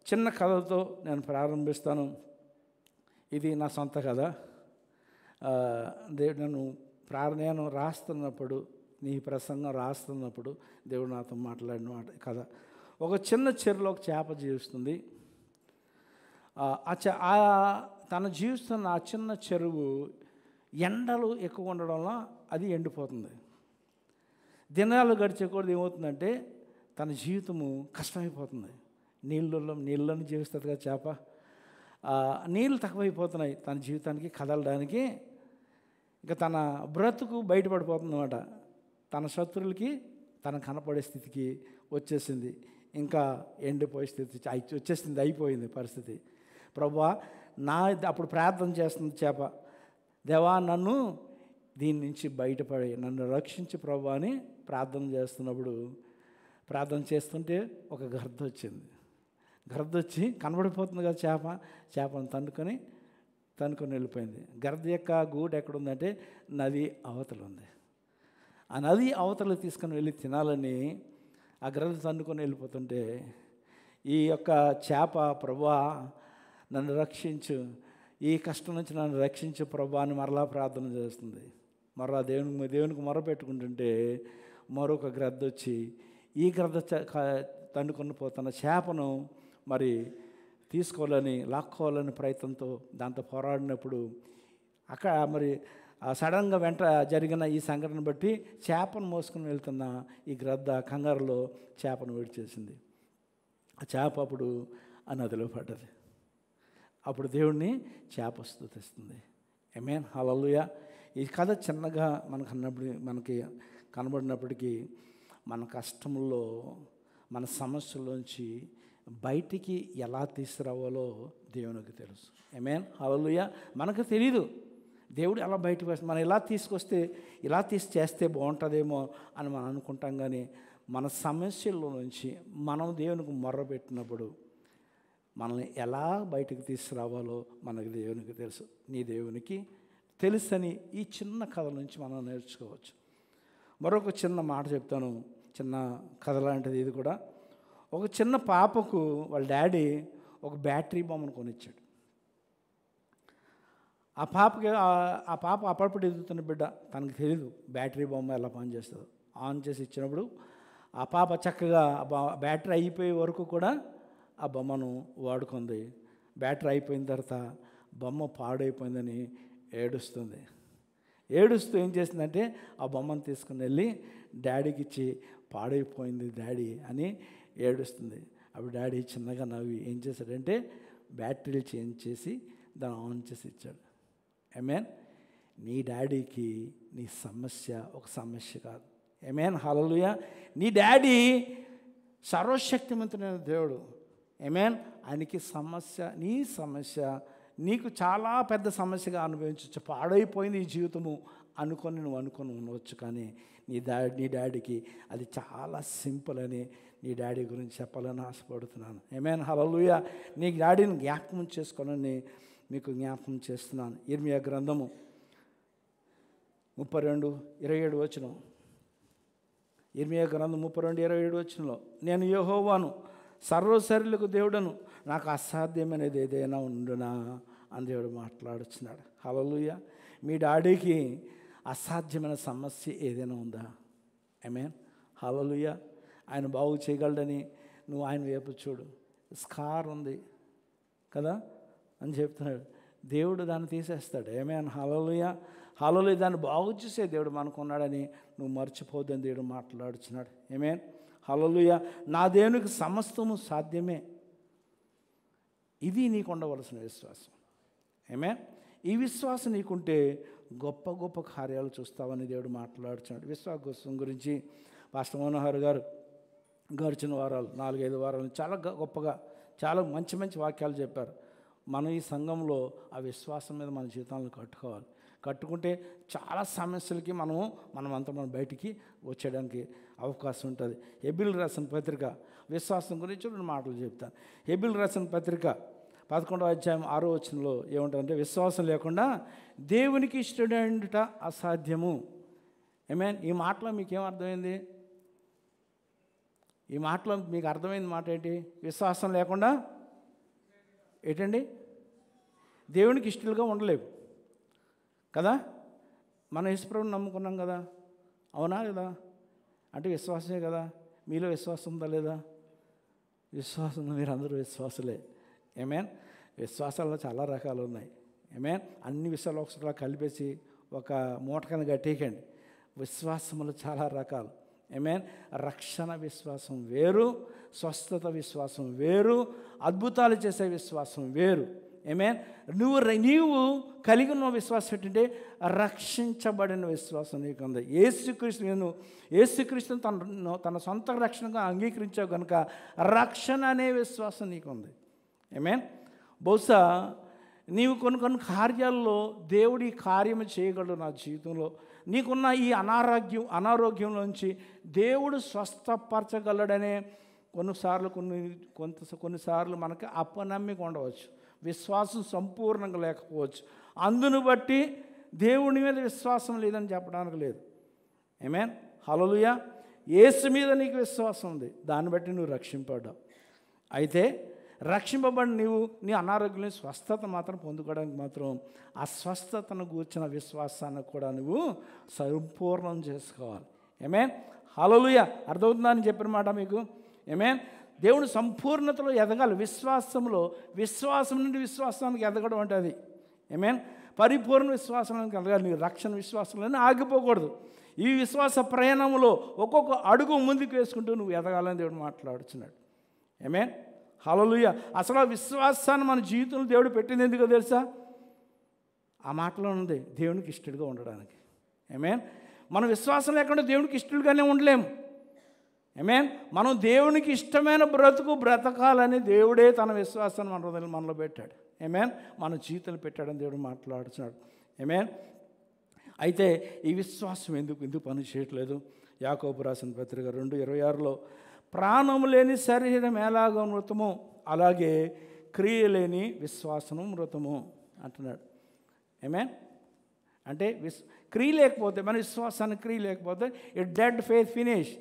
చిన్న కథతో నేను ప్రారంభిస్తాను. ఇది నా సొంత కథ. నేను రాస్తున్నప్పుడు, నీ ప్రసంగం రాస్తున్నప్పుడు దేవుడు నాతో మాట్లాడిన కథ. ఒక చిన్న చెరువులో ఒక చేప జీవిస్తుంది. తను జీవిస్తున్న ఆ చిన్న చెరువు ఎండలు ఎక్కువ ఉండడం వల్ల అది ఎండిపోతుంది. దినాలు గడిచే కూడా ఏమవుతుందంటే తన జీవితము కష్టమైపోతుంది. నీళ్ళని జీవిస్తుంది కదా చేప. నీళ్ళు తక్కువైపోతున్నాయి తన జీవితానికి కదలడానికి. ఇంకా తన బ్రతుకు బయటపడిపోతుంది అన్నమాట. తన శత్రువులకి తన కనపడే స్థితికి వచ్చేసింది. ఇంకా ఎండిపోయే స్థితి వచ్చేసింది, అయిపోయింది పరిస్థితి. ప్రభువా అప్పుడు ప్రార్థన చేస్తుంది చేప, దేవా నన్ను దీని నుంచి బయటపడి నన్ను రక్షించి ప్రభు అని ప్రార్థన చేస్తున్నప్పుడు, ప్రార్థన చేస్తుంటే ఒక గర్ద వచ్చింది. గర్ద వచ్చి కనబడిపోతుంది కదా చేపను తన్నుకొని వెళ్ళిపోయింది. గర్ద యొక్క గూడు ఎక్కడుందంటే నది అవతల ఉంది. ఆ నది అవతల తీసుకొని వెళ్ళి తినాలని ఆ గర్ద తన్నుకొని వెళ్ళిపోతుంటే ఈ యొక్క చేప, ప్రభువా నన్ను రక్షించు, ఈ కష్టం నుంచి నన్ను రక్షించు ప్రభు అని మరలా ప్రార్థన చేస్తుంది. మరలా దేవునికి మొరపెట్టుకుంటుంటే మరొక గ్రద్ద వచ్చి ఈ గ్రద్ద తన్నుకొని పోతున్న చేపను మరి లాక్కోవాలని ప్రయత్నంతో దాంతో పోరాడినప్పుడు అక్కడ మరి సడన్గా వెంట జరిగిన ఈ సంఘటన బట్టి చేపను మోసుకుని వెళ్తున్న ఈ గ్రద్ద కంగారులో చేపను విడిచేసింది. ఆ చేప అప్పుడు ఆ నదిలో పడ్డది. అప్పుడు దేవుడిని చేప స్తుతిస్తుంది. ఆమేన్ హల్లెలూయా. ఈ కథ చిన్నగా మనకి కనబడినప్పటికీ మన కష్టంలో, మన సమస్యల్లోంచి బయటికి ఎలా తీసుకురావాలో దేవునికి తెలుసు. ఆమేన్ హల్లెలూయా. మనకు తెలీదు దేవుడు ఎలా బయటకు వస్తుంది. మనం ఇలా చేస్తే బాగుంటుందేమో అని మనం అనుకుంటాం. కానీ మన సమస్యల్లో నుంచి మనం దేవునికి మొర్రపెట్టినప్పుడు మనల్ని ఎలా బయటకు తీసుకురావాలో మనకు దేవునికి తెలుసు. నీ దేవునికి తెలుసని ఈ చిన్న కథ నుంచి మనం నేర్చుకోవచ్చు. మరొక చిన్న మాట చెప్తాను, చిన్న కథ లాంటిది ఇది కూడా. ఒక చిన్న పాపకు వాళ్ళ డాడీ ఒక బ్యాటరీ బొమ్మను కొనిచ్చాడు. ఆ పాప అప్పుడప్పుడు ఎదుగుతున్న బిడ్డ, తనకు తెలీదు బ్యాటరీ బొమ్మ ఎలా పనిచేస్తుందో. ఆన్ చేసి ఇచ్చినప్పుడు ఆ పాప చక్కగా బ్యాటరీ అయిపోయే వరకు కూడా ఆ బొమ్మను వాడుకుంది. బ్యాటరీ అయిపోయిన తర్వాత బొమ్మ పాడైపోయిందని ఏడుస్తూ ఏం చేసిందంటే ఆ బొమ్మను తీసుకుని వెళ్ళి డాడీకి ఇచ్చి, పాడైపోయింది డాడీ అని ఏడుస్తుంది. అప్పుడు డాడీ చిన్నగా నవ్వి ఏం చేశాడంటే బ్యాటరీలు చేంజ్ చేసి దాన్ని ఆన్ చేసి ఇచ్చాడు. ఆమేన్. నీ డాడీకి నీ సమస్య ఒక సమస్య కాదు. ఆమేన్ హల్లెలూయా. నీ డాడీ సర్వశక్తిమంతుడైన దేవుడు. ఆమేన్. ఆయనకి నీ సమస్య నీకు చాలా పెద్ద సమస్యగా అనుభవించవచ్చు. పాడైపోయింది ఈ జీవితము నువ్వు అనుకొని ఉండవచ్చు. కానీ నీ డాడీకి అది చాలా సింపుల్ అని నీ డాడీ గురించి చెప్పాలని ఆశపడుతున్నాను. ఆమేన్ హల్లెలూయా. నీ డాడీని జ్ఞాపకం చేసుకోవాలని మీకు జ్ఞాపకం చేస్తున్నాను. ఇర్మియా గ్రంథము 32:27 వచనం. ఇర్మియా గ్రంథం 32:27 వచనంలో, నేను యెహోవాను, సర్వశరీరులకు దేవుడను, నాకు అసాధ్యమైనది ఏదైనా ఉండునా అని దేవుడు మాట్లాడుచున్నాడు. హల్లెలూయా. మీ డాడీకి అసాధ్యమైన సమస్య ఏదైనా ఉందా? ఆమేన్. హల్లెలూయా. ఆయన బాగు చేయగలడని నువ్వు ఆయన వైపు చూడు. స్కార్ ఉంది కదా అని చెప్తున్నాడు. దేవుడు దాన్ని తీసేస్తాడు. ఆమేన్. హల్లెలూయా. హల్లెలూయా. దాన్ని బాగు చేసే దేవుడు మనకున్నాడని నువ్వు మర్చిపోద్దని దేవుడు మాట్లాడుచున్నాడు. ఆమేన్. హల్లెలూయా. నా దేవునికి సమస్తము సాధ్యమే. ఇది నీకు ఉండవలసిన విశ్వాసం. ఆమేన్. ఈ విశ్వాసం నీకుంటే గొప్ప గొప్ప కార్యాలు చూస్తావని దేవుడు మాట్లాడుచున్నాడు. విశ్వాసం గురించి పాస్టర్ మనోహర్ గారు గడిచిన వారాలు 4-5 వారాలు చాలా గొప్పగా చాలా మంచి మంచి వాక్యాలు చెప్పారు. మనం ఈ సంఘంలో ఆ విశ్వాసం మీద మన జీవితాలను కట్టుకోవాలి. కట్టుకుంటే చాలా సమస్యలకి మనం బయటికి వచ్చేయడానికి అవకాశం ఉంటుంది. హెబీలు రాసిన పత్రిక విశ్వాసం గురించి 2 మాటలు చెప్తాను. హెబీలు రాసిన పత్రిక 11వ అధ్యాయం 6వ వచనంలో ఏముంటుందంటే, విశ్వాసం లేకుండా దేవునికి ఇష్టడుట అసాధ్యము. ఆమేన్. ఈ మాటలో మీకేం అర్థమైంది? ఈ మాటలో మీకు అర్థమైంది మాట ఏంటి? విశ్వాసం లేకుండా ఏంటండి? దేవునికి ఇష్టలుగా ఉండలేవు కదా. మనం యేసుప్రభువుని నమ్ముకున్నాం కదా, అవునా కదా? అంటే విశ్వాసమే కదా. మీలో విశ్వాసం ఉందా లేదా? విశ్వాసం ఉంది. మీరు అందరూ విశ్వాసులే. ఆమేన్. విశ్వాసాల్లో చాలా రకాలు ఉన్నాయి. ఆమేన్. అన్ని విషయాలు ఒకసారి కలిపేసి ఒక మూటకని కట్టేయకండి. విశ్వాసములు చాలా రకాలు. ఆమేన్. రక్షణ విశ్వాసం వేరు, స్వస్థత విశ్వాసం వేరు, అద్భుతాలు చేసే విశ్వాసం వేరు. ఆమేన్. నీవు కలిగి ఉన్న విశ్వాసం ఏంటంటే రక్షించబడిన విశ్వాసం నీకు ఉంది. యేసుక్రీస్తుని తన సొంత రక్షణగా అంగీకరించావు కనుక రక్షణ అనే విశ్వాసం నీకు ఉంది. ఆమేన్. బహుశా నీవు కొన్ని కార్యాల్లో దేవుడి కార్యం చేయగలడు. నా జీవితంలో నీకున్న ఈ అనారోగ్యంలోంచి దేవుడు స్వస్థపరచగలడనే కొన్నిసార్లు మనకి అపనమ్మిక ఉండవచ్చు, విశ్వాసం సంపూర్ణంగా లేకపోవచ్చు. అందును బట్టి దేవుని మీద విశ్వాసం లేదని చెప్పడానికి లేదు. ఆమేన్. హల్లెలూయా. యేసు మీద నీకు విశ్వాసం ఉంది, దాన్ని బట్టి నువ్వు రక్షింపడ్డావు. అయితే రక్షింపబడి నీ అనారోగ్యం స్వస్థత మాత్రం పొందుకోవడానికి మాత్రం ఆ స్వస్థతను కూర్చిన విశ్వాసాన్ని కూడా నువ్వు సంపూర్ణం చేసుకోవాలి. ఆమేన్. హల్లెలూయా. అర్థమవుతుందని చెప్పిన మాట మీకు. ఆమేన్. దేవుని సంపూర్ణతలో ఎదగాలి. విశ్వాసం నుండి విశ్వాసానికి ఎదగడం అంటే అది. ఆమేన్. పరిపూర్ణ విశ్వాసానికి ఎదగాలి. నీ రక్షణ విశ్వాసంలోనే ఆగిపోకూడదు. ఈ విశ్వాస ప్రయాణంలో ఒక్కొక్క అడుగు ముందుకు వేసుకుంటూ నువ్వు ఎదగాలని దేవుడు మాట్లాడుచున్నాడు. ఆమేన్. హల్లెలూయా. అసలు ఆ విశ్వాసాన్ని మన జీవితంలో దేవుడు పెట్టింది ఎందుకో తెలుసా? ఆ మాటలో ఉంది, దేవునికి ఇష్టడుగా ఉండడానికి. ఆమేన్. మనం విశ్వాసం లేకుండా దేవునికి ఇష్టడుగానే ఉండలేము. ఆమేన్. మనం దేవునికి ఇష్టమైన బ్రతకాలని దేవుడే తన విశ్వాసాన్ని మన హృదయంలో మనలో పెట్టాడు. ఆమేన్. మన జీవితంలో పెట్టాడని దేవుడు మాట్లాడుతున్నాడు. ఆమేన్. అయితే ఈ విశ్వాసం ఎందుకు పని చేయట్లేదు? యాకోబు రాసిన పత్రిక 2:26లో ప్రాణము లేని శరీరం ఎలాగో మృతము అలాగే క్రియ లేని విశ్వాసము మృతము అంటున్నాడు. ఆమేన్. అంటే క్రియ లేకపోతే, మన విశ్వాసానికి క్రియ లేకపోతే it dead faith finish,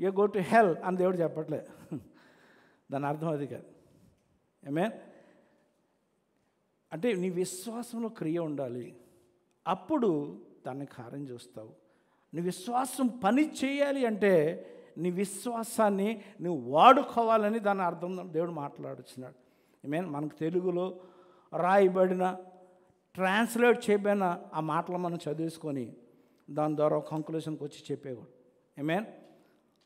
you go to hell అని దేవుడు చెప్పట్లే. దాని అర్థం అది కాదు. ఆమేన్. అంటే నీ విశ్వాసంలో క్రియ ఉండాలి, అప్పుడు దాన్ని కార్యం చూస్తావు. నీ విశ్వాసం పని చేయాలి అంటే నీ విశ్వాసాన్ని నువ్వు వాడుకోవాలని దాని అర్థం దేవుడు మాట్లాడుచున్నాడు. ఆమేన్. మనకు తెలుగులో రాయబడిన ట్రాన్స్లేట్ చేయబడిన ఆ మాటలు మనం చదివేసుకొని దాని ద్వారా ఒక కంక్లూషన్కి వచ్చి చెప్పేవాడు. ఆమేన్.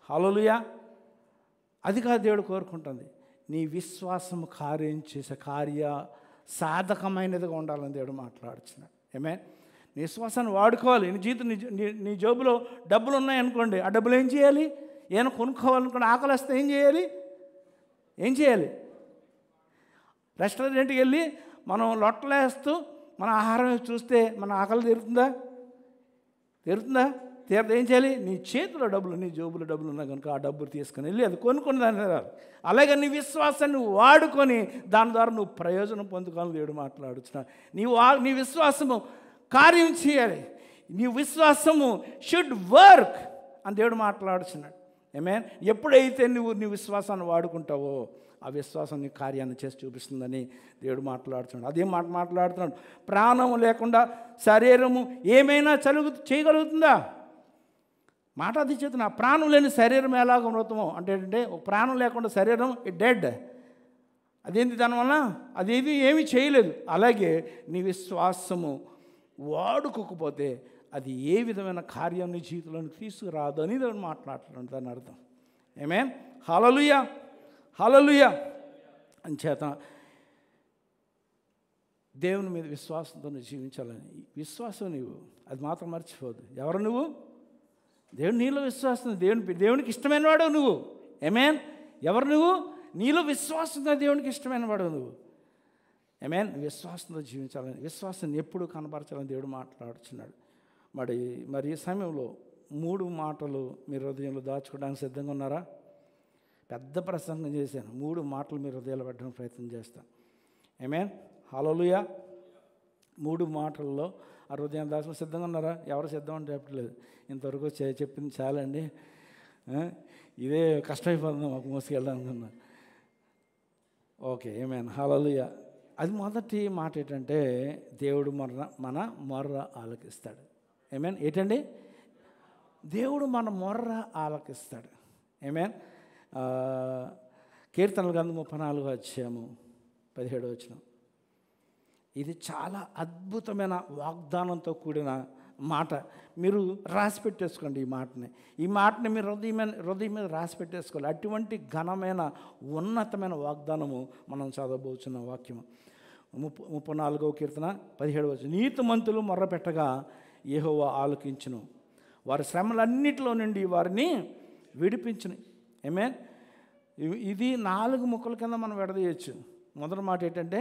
హల్లెలూయా. అది కాదు దేవుడు కోరుకుంటుంది. నీ విశ్వాసం కార్యం చేసే సాధకమైనదిగా ఉండాలని దేవుడు మాట్లాడుచున్నాడు. ఆమేన్. నీ విశ్వాసాన్ని వాడుకోవాలి. నీ జీవితం నీ జోబులో డబ్బులు ఉన్నాయనుకోండి, ఆ డబ్బులు ఏం చేయాలి? ఏమైనా కొనుక్కోవాలనుకోండి, ఆకలి వస్తే ఏం చేయాలి? రెస్టారెంట్కి వెళ్ళి మనం లొట్టలేస్తూ మన ఆహారం చూస్తే మన ఆకలి తీరుతుందా? ఏం చేయాలి? నీ చేతిలో డబ్బులు, నీ జోబులో డబ్బులు ఉన్నాయి కనుక ఆ డబ్బులు తీసుకుని వెళ్ళి అది కొనుక్కుని దాని రాదు. అలాగే నీ విశ్వాసాన్ని వాడుకొని దాని ద్వారా నువ్వు ప్రయోజనం పొందుకోవాలని దేవుడు మాట్లాడుతున్నాడు. నీ విశ్వాసము కార్యం చేయాలి. నీ విశ్వాసము షుడ్ వర్క్ అని దేవుడు మాట్లాడుతున్నాడు. ఆమేన్. ఎప్పుడైతే నువ్వు నీ విశ్వాసాన్ని వాడుకుంటావో ఆ విశ్వాసం నీ కార్యాన్ని చేసి చూపిస్తుందని దేవుడు మాట్లాడుతున్నాడు. అదే మాట మాట్లాడుతున్నాడు. ప్రాణం లేకుండా శరీరము ఏమైనా చేయగలుగుతుందా? మాట అది చేతున్నా. ప్రాణం లేని శరీరం ఎలాగ మృతమో అంటే ఒక ప్రాణం లేకుండా శరీరం డెడ్. అదేంటి దానివల్ల అదేది ఏమీ చేయలేదు. అలాగే నీ విశ్వాసము వాడుకోకపోతే అది ఏ విధమైన కార్యం నీ జీవితంలోకి తీసుకురాదు అని దేవుడు మాట్లాడుతున్నాడు. దాని అర్థం ఆమేన్. హల్లెలూయా, హల్లెలూయా. అంచేత దేవుని మీద విశ్వాసంతో జీవించాలని, విశ్వాసం నీవు అది మాత్రం మర్చిపోదు. ఎవరు నువ్వు? దేవుడు నీలో విశ్వాసం, దేవునికి ఇష్టమైన వాడు నువ్వు. ఆమేన్. ఎవరు నువ్వు? నీలో విశ్వాసంతో దేవునికి ఇష్టమైన వాడు నువ్వు. ఆమేన్. విశ్వాసంతో జీవించాలని, విశ్వాసాన్ని ఎప్పుడు కనపరచాలని దేవుడు మాట్లాడుతున్నాడు. మరి ఈ సమయంలో 3 మాటలు మీరు హృదయంలో దాచుకోవడానికి సిద్ధంగా ఉన్నారా? పెద్ద ప్రసంగం చేశాను. 3 మాటలు మీరు హృదయాలు పెట్టడానికి ప్రయత్నం చేస్తాను. ఆమేన్. హల్లెలూయా. 3 మాటల్లో ఆ హృదయం దాచుకుని సిద్ధంగా ఉన్నారా? ఎవరు సిద్ధం అని చెప్పట్లేదు. ఇంతవరకు చెప్పింది చాలండి, ఇదే కష్టమైపోతుంది మాకు మోసుకెళ్ళాలనుకున్నా. ఓకే. ఆమేన్. హల్లెలూయా. అది మొదటి మాట ఏంటంటే దేవుడు మన మొర్ర ఆలకిస్తాడు. ఆమేన్. ఏంటండి? దేవుడు మన మొర్ర ఆలకిస్తాడు. ఆమేన్. కీర్తనల గ్రంథం 34వ అధ్యాయము 17వ వచనం. ఇది చాలా అద్భుతమైన వాగ్దానంతో కూడిన మాట. మీరు రాసి పెట్టేసుకోండి ఈ మాటని మీరు హృదయం మీద రాసి పెట్టేసుకోవాలి. అటువంటి ఘనమైన ఉన్నతమైన వాగ్దానము మనం చదవబోతున్న వాక్యము. 34వ కీర్తన 17వ వచనం. నీతిమంతులు మొర్రపెట్టగా యెహోవా ఆలకించును, వారి శ్రమలన్నిటిలో నుండి వారిని విడిపించును. ఆమేన్. ఇది 4 ముక్కల కింద మనం విడదీయచ్చు. మొదటి మాట ఏంటంటే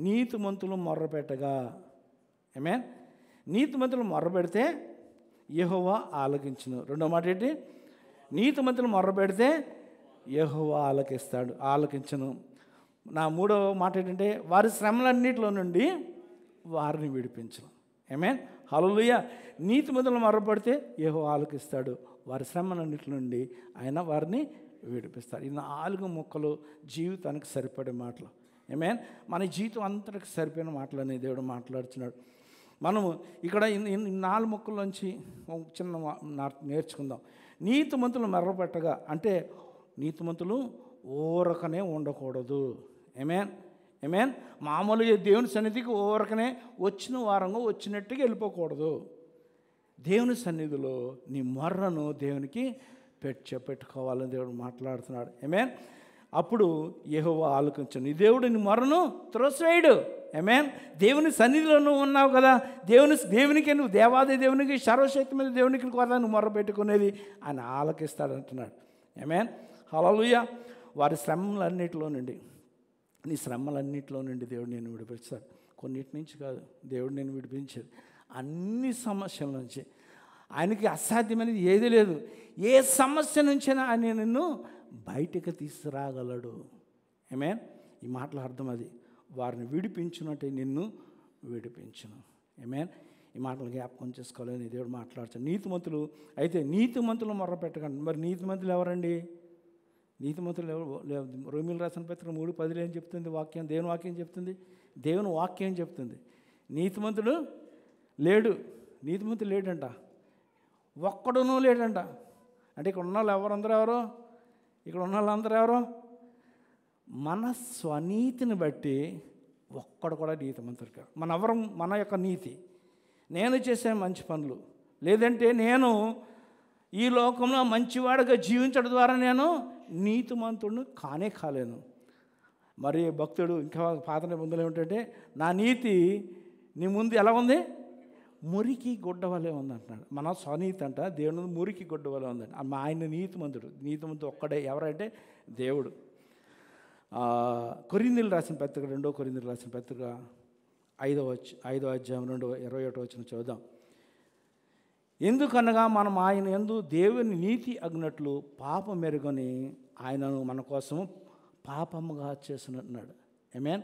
నీతిమంతులు మొర్రపెట్టగా. ఆమేన్. నీతిమంతులు మొర్రపెడితే యెహోవా ఆలకించును. రెండో మాట ఏంటి? నీతిమంతులు మొర్రపెడితే యెహోవా ఆలకించును. నా 3వ మాట ఏంటంటే వారి శ్రమలన్నిటిలో నుండి వారిని విడిపించును. ఆమేన్. హల్లెలూయా. నీతిమంతులు మొర్రపెడితే యెహోవా ఆలకిస్తాడు, వారి శ్రమలన్నిటి నుండి ఆయన వారిని విడిపిస్తాడు. ఈ 4 ముక్కలు జీవితానికి సరిపడే మాటలు. ఆమేన్. మన జీవితం అంతటికి సరిపోయిన మాటలని దేవుడు మాట్లాడుతున్నాడు. మనము ఇక్కడ 4 ముక్కల్లోంచి ఒక చిన్న నేర్చుకుందాం. నీతిమంతులు మొర్రపెట్టగా అంటే నీతిమంతులు ఊరకనే ఉండకూడదు. ఆమేన్. ఆమేన్. మామూలుగా దేవుని సన్నిధికి ఊరకనే వచ్చిన వారంగా వచ్చినట్టుగా వెళ్ళిపోకూడదు. దేవుని సన్నిధిలో నీ మొర్రను దేవునికి పెట్టుకోవాలని దేవుడు మాట్లాడుతున్నాడు. ఆమేన్. అప్పుడు యెహోవా ఆలకించును. నీ దేవుడు నీ మొర్రను త్రోసివేయడు. ఆమేన్. దేవుని సన్నిధిలో నువ్వు ఉన్నావు కదా, దేవునికి నువ్వు దేవాది దేవునికి సర్వశక్తి మీద దేవునికి కూడా నువ్వు మొర్ర పెట్టుకునేది ఆయన ఆలకిస్తాడు అంటున్నాడు. ఆమేన్. హల్లెలూయా. వారి శ్రమలన్నిటిలో నుండి, నీ శ్రమలన్నిటిలో నుండి దేవుడు నేను విడిపించాడు. కొన్నిటి నుంచి కాదు, దేవుడు నేను విడిపించాడు అన్ని సమస్యల నుంచి. ఆయనకి అసాధ్యమైనది ఏది లేదు. ఏ సమస్య నుంచైనా ఆయన నిన్ను బయటకు తీసుకురాగలడు. ఆమేన్. ఈ మాటల అర్థం అది. వారిని విడిపించునంటే నిన్ను విడిపించును. ఆమేన్. ఈ మాటలు జ్ఞాపకం చేసుకోవాలని దేవుడు మాట్లాడుతాడు. నీతిమంతులు మొర్ర పెట్టకండి. మరి నీతిమంతులు ఎవరండి? నీతిమంతులు ఎవరు? రోమీయులు రాసిన పత్రిక 3:10 ఏం చెప్తుంది వాక్యం? దేవుని వాక్యం చెప్తుంది. దేవుని వాక్యం చెప్తుంది నీతిమంతుడు లేడంట. ఒక్కడునూ లేడంట. అంటే ఇక్కడ ఉన్న వాళ్ళు అందరూ ఎవరు? మన స్వనీతిని బట్టి ఒక్కడు కూడా నీతిమంతుడు కాదు. మన యొక్క నీతి, నేను చేసే మంచి పనులు, లేదంటే నేను ఈ లోకంలో మంచివాడిగా జీవించడం ద్వారా నేను నీతిమంతుడిని కాలేను. మరి భక్తుడు ఇంకా పాత నిబంధనలు ఏమిటంటే నా నీతి నీ ముందు ఎలా ఉంది? మురికి గుడ్డ వలె ఉంది అంటున్నాడు. మన స్వనీతి అంట దేవుని మురికి గుడ్డ వలె ఉందండి. ఆయన నీతిమంతుడు ఒక్కడే. ఎవరంటే దేవుడు. కొరింథీయులు రాసిన పత్రిక 2వ కొరింథీయులు రాసిన పత్రిక 5వ అధ్యాయం 21వ వచనం చూద్దాం. ఎందుకనగా మనం ఆయన యందు దేవుని నీతి అగ్నట్లు పాపం మెరుగని ఆయనను మన కోసం పాపముగా చేసినట్టున్నాడు. ఆమేన్.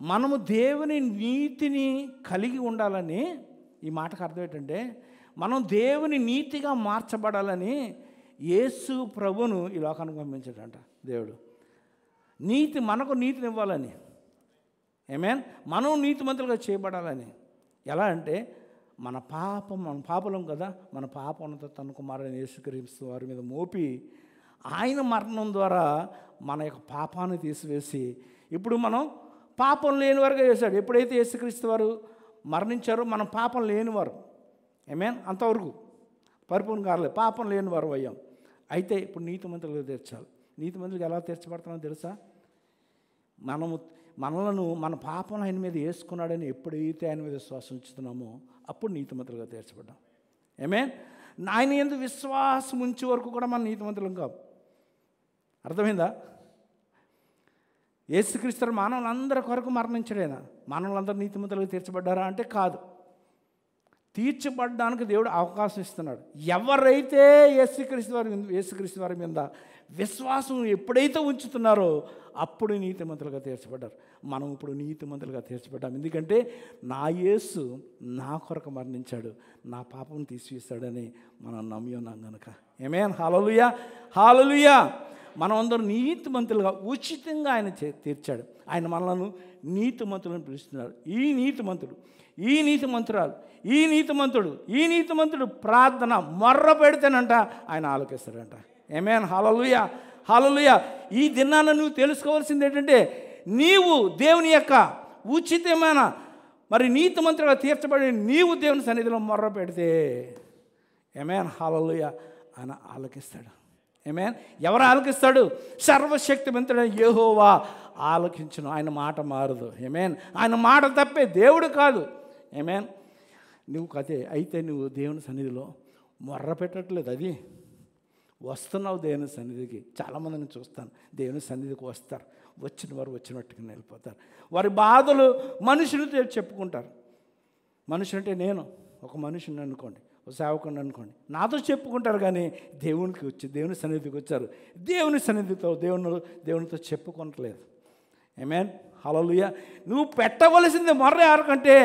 మనము దేవుని నీతిని కలిగి ఉండాలని, ఈ మాటకు అర్థం ఏంటంటే మనం దేవుని నీతిగా మార్చబడాలని యేసు ప్రభును ఈ లోకానికి పంపించాడంట దేవుడు. మనకు నీతిని ఇవ్వాలని. ఆమేన్. మనం నీతిమంతులుగా చేయబడాలని. ఎలా అంటే మన పాపలం కదా, మన పాపంతో తన కుమారుని యేసుక్రీస్తు వారి మీద మోపి ఆయన మరణం ద్వారా మన యొక్క పాపాన్ని తీసివేసి ఇప్పుడు మనం పాపం లేని వారుగా చేశాడు. ఎప్పుడైతే యేసుక్రీస్తు వారు మరణించారో మనం పాపం లేనివారు. ఆమేన్. అంతవరకు పరిపూర్ణ కాలేదు, పాపం లేని వారు అయ్యాం. అయితే ఇప్పుడు నీతిమంతులుగా తీర్చాలి. నీతిమంతులుగా ఎలా తీర్చబడుతున్నామో తెలుసా? మనలను మన పాపం ఆయన మీద వేసుకున్నాడని ఎప్పుడైతే ఆయన మీద విశ్వాసం ఉంచుతున్నామో అప్పుడు నీతిమంతులుగా తీర్చబడ్డాం. ఆమేన్. ఆయన యందు విశ్వాసం ఉంచే వరకు కూడా మనం నీతిమంతులం కాదు. అర్థమైందా? యేసుక్రీస్తు మానవులందరి కొరకు మరణించడేనా? మానవులందరూ నీతిమంతులుగా తీర్చబడ్డారా అంటే కాదు. తీర్చబడ్డానికి దేవుడు అవకాశం ఇస్తున్నాడు. ఎవరైతే యేసుక్రీస్తు వారి మీద విశ్వాసం ఎప్పుడైతే ఉంచుతున్నారో అప్పుడు నీతిమంతులుగా తీర్చబడ్డారు. మనం ఇప్పుడు నీతిమంతులుగా తీర్చబడ్డాం. ఎందుకంటే నా యేసు నా కొరకు మరణించాడు, నా పాపం తీసివేస్తాడని మనం నమ్మి ఉన్నాం కనుక. ఆమేన్. హల్లెలూయా, హల్లెలూయా. మనం అందరూ నీతిమంతులుగా ఉచితంగా ఆయన తీర్చాడు. ఆయన మనలను నీతిమంతులను పిలుస్తున్నాడు. ఈ నీతిమంతుడు, ఈ నీతిమంతురాలు, ఈ నీతిమంతుడు ప్రార్థన మొర్ర పెడితేనంట ఆయన ఆలకిస్తాడంట. ఆమేన్. హల్లెలూయా, హల్లెలూయా. ఈ దినాన నువ్వు తెలుసుకోవాల్సింది ఏంటంటే నీవు దేవుని యొక్క ఉచితమైన నీతిమంతులుగా తీర్చబడి నీవు దేవుని సన్నిధిలో మొర్ర పెడితే ఆమేన్. హల్లెలూయా, ఆయన ఆలకిస్తాడు. ఆమేన్. ఎవరు ఆలకిస్తాడు? సర్వశక్తిమంతుడైన యెహోవా ఆలకించును. ఆయన మాట మారదు. ఆమేన్. ఆయన మాట తప్పే దేవుడు కాదు. ఆమేన్. అయితే నువ్వు దేవుని సన్నిధిలో మొర్ర పెట్టట్లేదు. అది వస్తున్నావు దేవుని సన్నిధికి. చాలామందిని చూస్తాను, దేవుని సన్నిధికి వస్తారు, వచ్చిన వారు వచ్చినట్టుగా వెళ్ళిపోతారు. వారి బాధలు మనుషులతో చెప్పుకుంటారు. మనుషులు అంటే నేను ఒక మనిషిని అనుకోండి, ఒక సేవకుని అనుకోండి, నాతో చెప్పుకుంటారు. కానీ దేవుని సన్నిధికి వచ్చారు, దేవుని సన్నిధితో దేవునితో చెప్పుకోవట్లేదు. ఆమేన్. హల్లెలూయా. నువ్వు పెట్టవలసింది మొర్ర ఎవరికంటే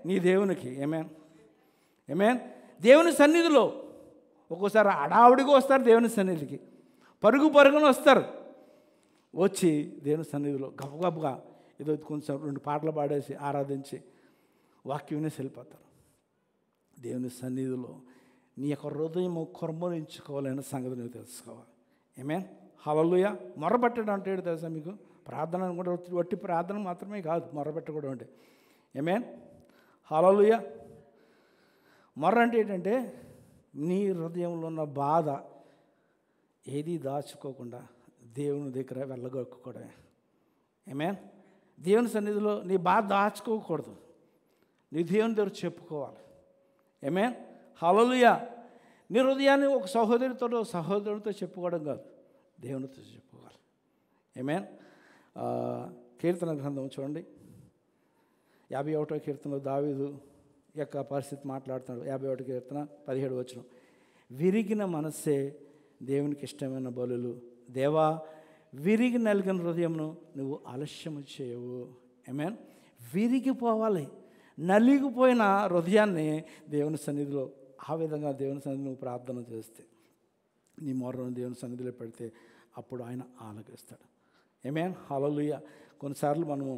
నీ దేవునికి. ఆమేన్. ఆమేన్. దేవుని సన్నిధిలో ఒక్కోసారి అడావుడిగా వస్తారు, దేవుని సన్నిధికి పరుగున వస్తారు. వచ్చి దేవుని సన్నిధిలో గబగబగా ఏదో కొంచెం 2 పాటలు పాడేసి ఆరాధించి వాక్యం వినేసి వెళ్ళిపోతారు. దేవుని సన్నిధిలో నీ యొక్క హృదయం కుర్మరించుకోవాలనే సంగతి నువ్వు తెలుసుకోవాలి. ఆమేన్. హల్లెలూయా. మొర్రపెట్టడం అంటే ఏంటో తెలుసా మీకు? ప్రార్థన కూడా వట్టి ప్రార్థన మాత్రమే కాదు, మొర్రపెట్టకూడదు అంటే. ఆమేన్. హల్లెలూయా. మొర్ర అంటే ఏంటంటే నీ హృదయంలో ఉన్న బాధ ఏది దాచుకోకుండా దేవుని దగ్గర వెళ్ళగొక్కడమే. ఆమేన్. దేవుని సన్నిధిలో నీ బాధ దాచుకోకూడదు, నీ దేవుని దగ్గర చెప్పుకోవాలి. ఆమేన్. హల్లెలూయా. నీ హృదయాన్ని ఒక సహోదరుడితో చెప్పుకోవడం కాదు, దేవునితో చెప్పుకోవాలి. ఆమేన్. కీర్తన గ్రంథం చూడండి, 51వ కీర్తనలో దావీదు యొక్క పరిస్థితి మాట్లాడుతున్నాడు. 51వ కీర్తన 17వ వచనం. విరిగిన మనస్సే దేవునికి ఇష్టమైన బలులు, దేవా విరిగి నలిగిన హృదయంను నువ్వు ఆలస్యము చేయవు. ఆమేన్. విరిగిపోవాలి, నలిగిపోయిన హృదయాన్ని దేవుని సన్నిధిలో ఆ విధంగా దేవుని సన్నిధి నువ్వు ప్రార్థన చేస్తే, నీ మొర్రను దేవుని సన్నిధిలో పెడితే అప్పుడు ఆయన ఆలకిస్తాడు. ఆమేన్. హల్లెలూయా. కొన్నిసార్లు మనము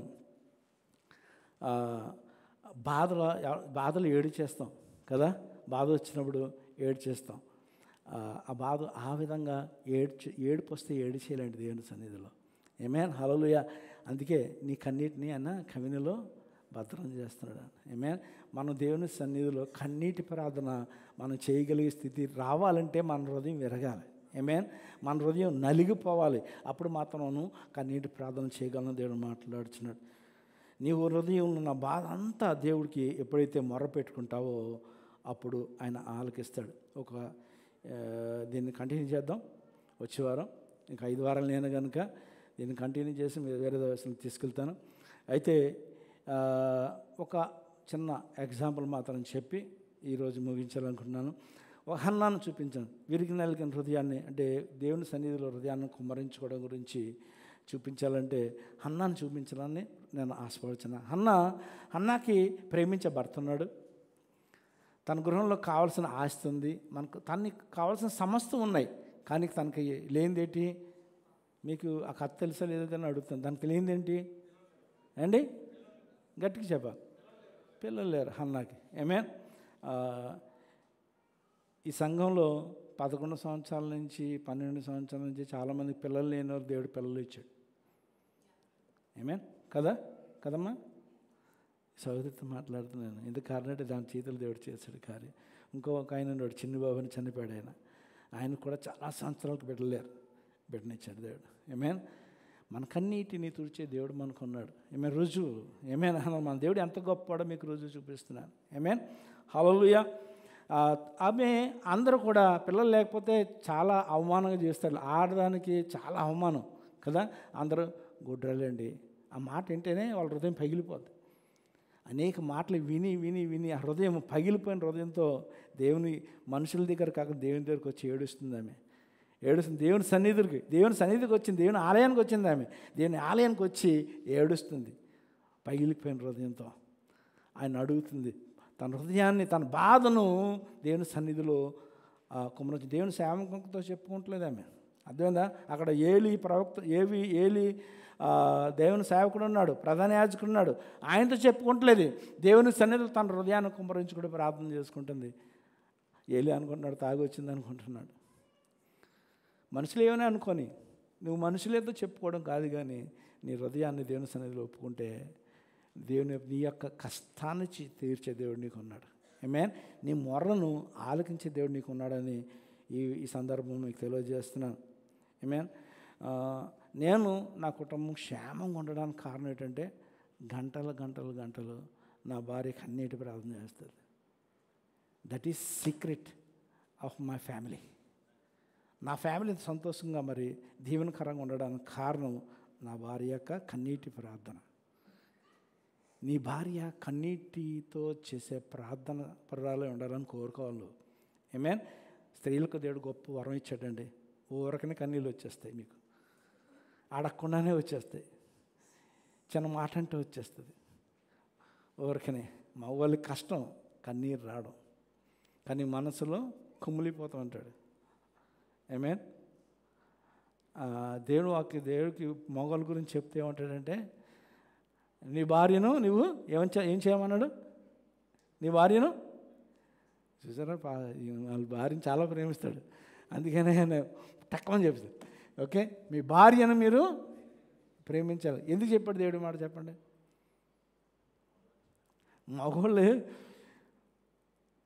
బాధలు ఏడ్చేస్తాం కదా, బాధ వచ్చినప్పుడు ఏడ్చేస్తాం. ఆ బాధ ఆ విధంగా ఏడుపు వస్తే ఏడిచేయాలండి దేవుని సన్నిధిలో. ఆమేన్. హల్లెలూయా. అందుకే నీ కన్నీటిని ఆయన కవినిలో భద్రం చేస్తున్నాడు. ఆమేన్. మనం దేవుని సన్నిధిలో కన్నీటి ప్రార్థన మనం చేయగలిగే స్థితి రావాలంటే మన హృదయం విరగాలి. ఆమేన్. మన హృదయం నలిగిపోవాలి. అప్పుడు మాత్రం మనం కన్నీటి ప్రార్థన చేయగలను. దేవుడు మాట్లాడుచున్నాడు. నీవు హృదయంలో ఉన్న బాధ అంతా దేవుడికి ఎప్పుడైతే మొర్ర పెట్టుకుంటావో అప్పుడు ఆయన ఆలకిస్తాడు. దీన్ని కంటిన్యూ చేద్దాం. వచ్చేవారం ఇంకా 5 వారాలు నేను కనుక దీన్ని కంటిన్యూ చేసి వేరే దర్శనం తీసుకెళ్తాను. అయితే ఒక చిన్న ఎగ్జాంపుల్ మాత్రం చెప్పి ఈరోజు ముగించాలనుకుంటున్నాను. ఒక హన్నాను చూపించాను. విరిగి నలిగిన హృదయాన్ని, అంటే దేవుని సన్నిధిలో హృదయాన్ని కుమ్మరించుకోవడం గురించి చూపించాలంటే హన్నాను చూపించాలని నేను ఆశపడుచున్నా. హన్నాకి ప్రేమించే భర్త ఉన్నాడు, తన గృహంలో కావాల్సిన ఆస్తి ఉంది, తనకి కావాల్సిన సమస్తం ఉన్నాయి. కానీ తనకి లేనిదేంటి? మీకు ఆ కథ తెలుసా లేదని అడుగుతాను. దానికి తెలియదు ఏంటి అండి? గట్టిగా చెప్పాలి. పిల్లలు లేరు హన్నాకి. ఆమేన్. ఈ సంఘంలో 11 సంవత్సరాల నుంచి 12 సంవత్సరాల నుంచి చాలామంది పిల్లలు లేనివారు దేవుడు పిల్లలు ఇచ్చాడు. ఆమేన్ కదా? కదమ్మా? సౌదరితో మాట్లాడుతున్నాను. ఎందుకు కారణం అంటే దాని చేతులు దేవుడు చేశాడు కార్యం. ఇంకొక ఆయన ఉన్నాడు, చిన్న బాబుని చనిపోయాడు. ఆయన కూడా చాలా సంవత్సరాలకు బిడ్డలేరు, బిడ్డనిచ్చాడు దేవుడు. ఆమేన్. మన కన్నీటిని తుడిచే దేవుడు మనకున్నాడు. ఆమేన్. రుజువు. ఆమేన్. మన దేవుడు ఎంత గొప్పవాడో మీకు రుజువు చూపిస్తున్నాను. ఆమేన్. హల్లెలూయా. ఆమె అందరూ కూడా పిల్లలు లేకపోతే చాలా అవమానంగా చేస్తారు. ఆడదానికి చాలా అవమానం కదా. అందరూ గుడ్రలండి ఆ మాట వింటేనే వాళ్ళ హృదయం పగిలిపోద్ది. అనేక మాటలు విని విని విని ఆ హృదయం పగిలిపోయిన హృదయంతో మనుషుల దగ్గర కాక దేవుని దగ్గరికి వచ్చి ఏడుస్తుంది. ఆమె ఏడుస్తుంది. దేవుని సన్నిధికి వచ్చింది. దేవుని ఆలయానికి వచ్చింది. ఆమె దేవుని ఆలయానికి వచ్చి ఏడుస్తుంది పగిలిపోయిన హృదయంతో. ఆయన అడుగుతుంది తన హృదయాన్ని, తన బాధను దేవుని సన్నిధిలో కుమరించి దేవుని సేవకులతో చెప్పుకుంటలేదు ఆమె. అర్థమైందా? అక్కడ ఏలి దేవుని సేవకుడు ఉన్నాడు, ప్రధాన యాజకుడు ఉన్నాడు, ఆయనతో చెప్పుకుంటలేదు. దేవుని సన్నిధిలో తన హృదయాన్ని కుమరించుకుంటూ ప్రార్థన చేసుకుంటుంది. ఏలి అనుకుంటున్నాడు తాగి వచ్చింది అనుకుంటున్నాడు. మనుషులు ఏమైనా అనుకొని నువ్వు మనుషులతో చెప్పుకోవడం కాదు, కానీ నీ హృదయాన్ని దేవుని సన్నిధిలో ఒప్పుకుంటే నీ యొక్క కష్టాన్ని తీర్చే దేవుడు నీకు ఉన్నాడు. ఆమేన్. నీ మొర్రను ఆలకించే దేవుడు నీకు ఉన్నాడని ఈ సందర్భం మీకు తెలియజేస్తున్నాను. ఆమేన్. నేను నా కుటుంబం క్షేమంగా ఉండడానికి కారణం ఏంటంటే గంటలు నా భార్య కన్నీటి ప్రార్థన చేస్తుంది. That is secret of my family. నా ఫ్యామిలీ సంతోషంగా మరి దీవెనకరంగా ఉండడానికి కారణం నా భార్య యొక్క కన్నీటి ప్రార్థన. నీ భార్య కన్నీటితో చేసే ప్రార్థన పరురాలే ఉండాలని కోరుకోవాలి. ఆమేన్. స్త్రీలకు దేవుడు గొప్ప వరం ఇచ్చాడండి. ఊరకనే కన్నీళ్ళు వచ్చేస్తాయి, మీకు అడగకుండానే వచ్చేస్తాయి. చిన్న మాట అంటే వచ్చేస్తుంది ఊరకనే. మా వాళ్ళకి కష్టం కన్నీరు రావడం, కానీ మనసులో కుమిలిపోతూ ఉంటాడు. ఆమేన్. దేవుడికి మగవాళ్ళ గురించి చెప్తే ఏమంటాడంటే, నీ భార్యను నువ్వు ఏం చేయమన్నాడు? నీ భార్యను చూసారా, వాళ్ళ భార్యను చాలా ప్రేమిస్తాడు. అందుకనే ఆయన తక్కువని చెప్తాడు. ఓకే, మీ భార్యను మీరు ప్రేమించాలి. ఎందుకు చెప్పాడు దేవుడి మాట చెప్పండి?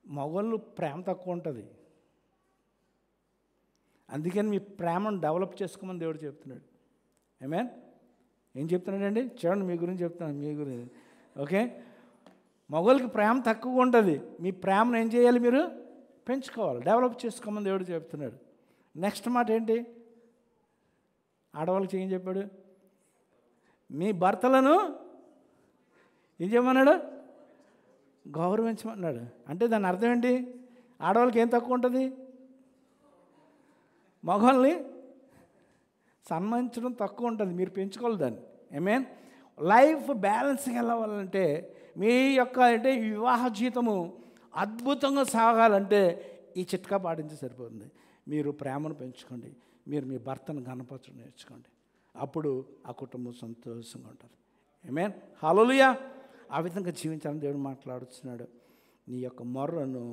మగవాళ్ళు ప్రేమ తక్కువ ఉంటుంది, అందుకని మీ ప్రేమను డెవలప్ చేసుకోమని దేవుడు చెప్తున్నాడు. ఆమేన్. ఏం చెప్తున్నాడండి? చూడండి, మీ గురించి చెప్తున్నాను, మీ గురించి. ఓకే, మగవాళ్ళకి ప్రేమ తక్కువ ఉంటుంది, మీ ప్రేమను ఏం చేయాలి? మీరు పెంచుకోవాలి, డెవలప్ చేసుకోమని దేవుడు చెప్తున్నాడు. నెక్స్ట్ మాట ఏంటి? ఆడవాళ్ళకి ఏం చెప్పాడు? మీ భర్తలను ఏం చేయమన్నాడు? గౌరవించమన్నాడు. అంటే దాని అర్థం ఏంటి? ఆడవాళ్ళకి ఏం తక్కువ ఉంటుంది? మగవాళ్ళని సన్మానించడం తక్కువ ఉంటుంది, మీరు పెంచుకోవాలి దాన్ని. ఆమేన్. లైఫ్ బ్యాలెన్స్గా వెళ్ళాలంటే మీ యొక్క వివాహ జీవితము అద్భుతంగా సాగాలంటే ఈ చిట్కా పాటించి సరిపోతుంది. మీరు ప్రేమను పెంచుకోండి, మీరు మీ భర్తను గణపరచడం నేర్చుకోండి, అప్పుడు ఆ కుటుంబం సంతోషంగా ఉంటుంది. ఆమేన్. హల్లెలూయా. ఆ విధంగా జీవించాలని దేవుడు మాట్లాడుతున్నాడు. నీ యొక్క మొర్రను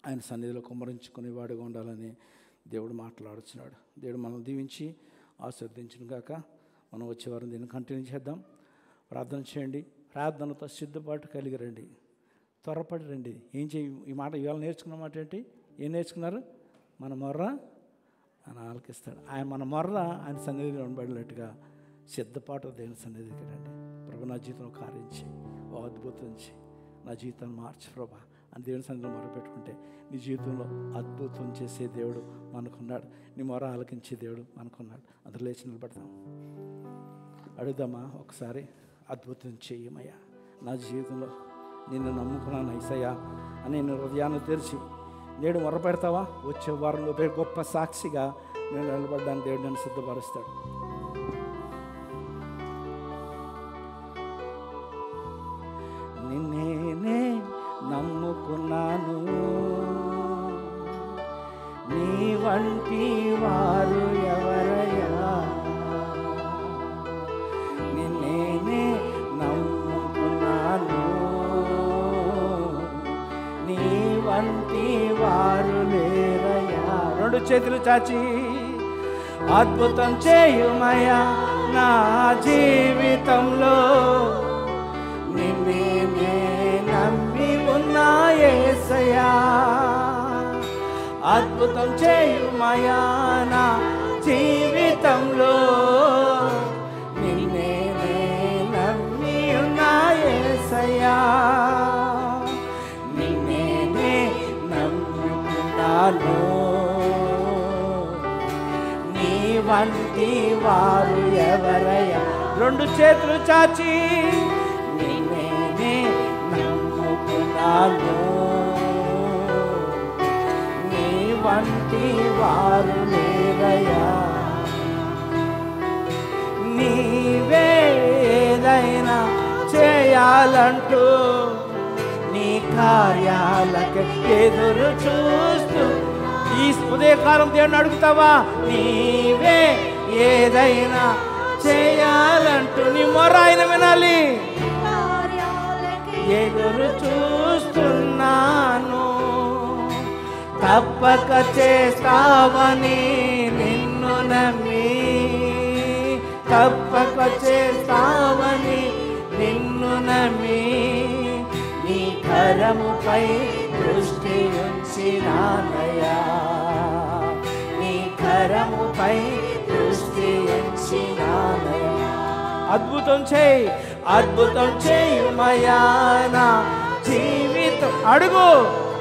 ఆయన సన్నిధిలో కుమ్మరించుకునే వాడుగా ఉండాలని దేవుడు మాట్లాడుతున్నాడు. దేవుడు మనం దీవించి ఆశీర్వదించును గాక. మనం వచ్చేవారం దీన్ని కంటిన్యూ చేద్దాం. ప్రార్థన చేయండి, ప్రార్థనతో సిద్ధపాటు కలిగి రండి, త్వరపడి రండి. ఈ మాట ఇవాళ నేర్చుకున్న మాట ఏంటి? ఏం నేర్చుకున్నారు? మన మొర్ర ఆయన ఆలకిస్తాడు. మన మొర్ర ఆయన సన్నిధిలో ఉండబడినట్టుగా సిద్ధపాటు దేవుని సన్నిధికి రండి. ప్రభు, నా జీవితంలో కార్యించి ఓ అద్భుతం చేయి, నా జీవితాన్ని మార్చి ప్రభా అని దేవుని సన్నిధిలో మొరపెట్టుకుంటే నీ జీవితంలో అద్భుతం చేసే దేవుడు మనకున్నాడు, నీ మొర ఆలకించే దేవుడు మనకున్నాడు. అందరూ లేచి నిలబడతాం, అడుగుదామా ఒకసారి? అద్భుతం చేయమయ్యా, నా జీవితంలో నిన్ను నమ్ముకున్నాను యేసయ్యా అని నేను హృదయాన్ని తెరిచి నేడు మొరపెడతావా? వచ్చే వారంలో గొప్ప సాక్షిగా నేను నిలబడ్డాను. దేవుడు నన్ను సిద్ధపరుస్తాడు. నిన్నే నమ్ముకున్నాను, నీ వంటి వారు ఎవరయ్యా? వంటి వారు లేరయ్యా. రెండు చేతులు చాచి అద్భుతం చేయుమయ్యా నా జీవితంలో, నిన్నే నే నమ్మి ఉన్నా యేసయ్యా. అద్భుతం చేయుమయ్యా నా జీవితంలో, నిన్నే నే నమ్మి ఉన్నా యేసయ్యా. నిన్నే నే నమ్ముకున్నాను, నీ వంటి వారు ఎవరయ్యా. రెండు చేతులు చాచి నిన్నే నే నమ్ముకున్నాను, నీ వంటి వారు లేరయ్యా. నీవే ఏదైనా చేయాలంటూ నీ కార్యాలకు ఎదురు చూస్తూ ఈ ఉదయకాలం దేవుని అడుగుతావా? నీవే ఏదైనా చేయాలంటూ నీ మొర ఆయన వినాలి. ఎదురు చూస్తున్నాను, తప్పక చేస్తావని నిన్ను నమ్మి, తప్పక చేస్తావని నిన్ను నమ్మి, నీ కరముపై దృష్టి ఉంచినానయ్యా, నీ కరముపై దృష్టి ఉంచినానయ్యా. అద్భుతం చేయి, అద్భుతం చేయుమయ్యా నా జీవితం. అడుగు,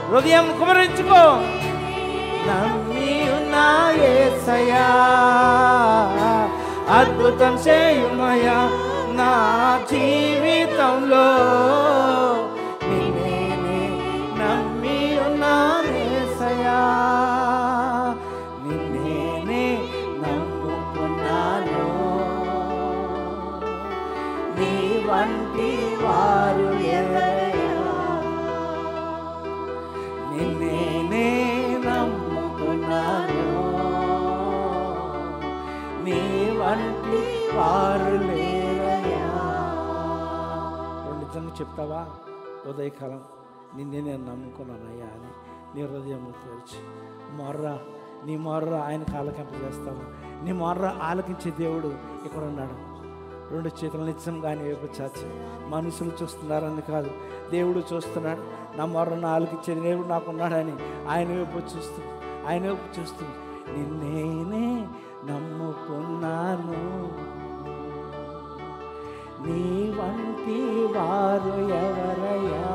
హృదయం కుమరించుకో. నమ్మి ఉన్నా యేసయ్యా, అద్భుతం చేయుమయ్యా నా జీవితంలో, నిన్నే నమ్మి ఉన్నా యేసయ్యా. నిన్నే నమ్ముకున్నాను, నీ వంటి వారు ఎవరయ్యా. నిన్నే నమ్ముకున్నాను, నీ వంటి వారు లేరయ్యా. రెండు జన్లు చెప్తావా? ఉదయకాలం నిన్నే నేను నమ్ముకున్నానయ్యా అని నీ హృదయం తెరిచి మొర్ర, నీ మొర్ర ఆయనకు ఆలకింప చేస్తావు. నీ మొర్ర ఆలకించే దేవుడు ఇక్కడ ఉన్నాడు. రెండు చేతుల నిత్యంగానే వైపు చాచి, మనుషులు చూస్తున్నారని కాదు, దేవుడు చూస్తున్నాడు. నా మొర్రను ఆలకించే దేవుడు నాకున్నాడని ఆయన వైపు చూస్తూ, ఆయన వైపు చూస్తూ నిన్నే నమ్ముకున్నాను, నీ వంటి వారు ఎవరయ్యా.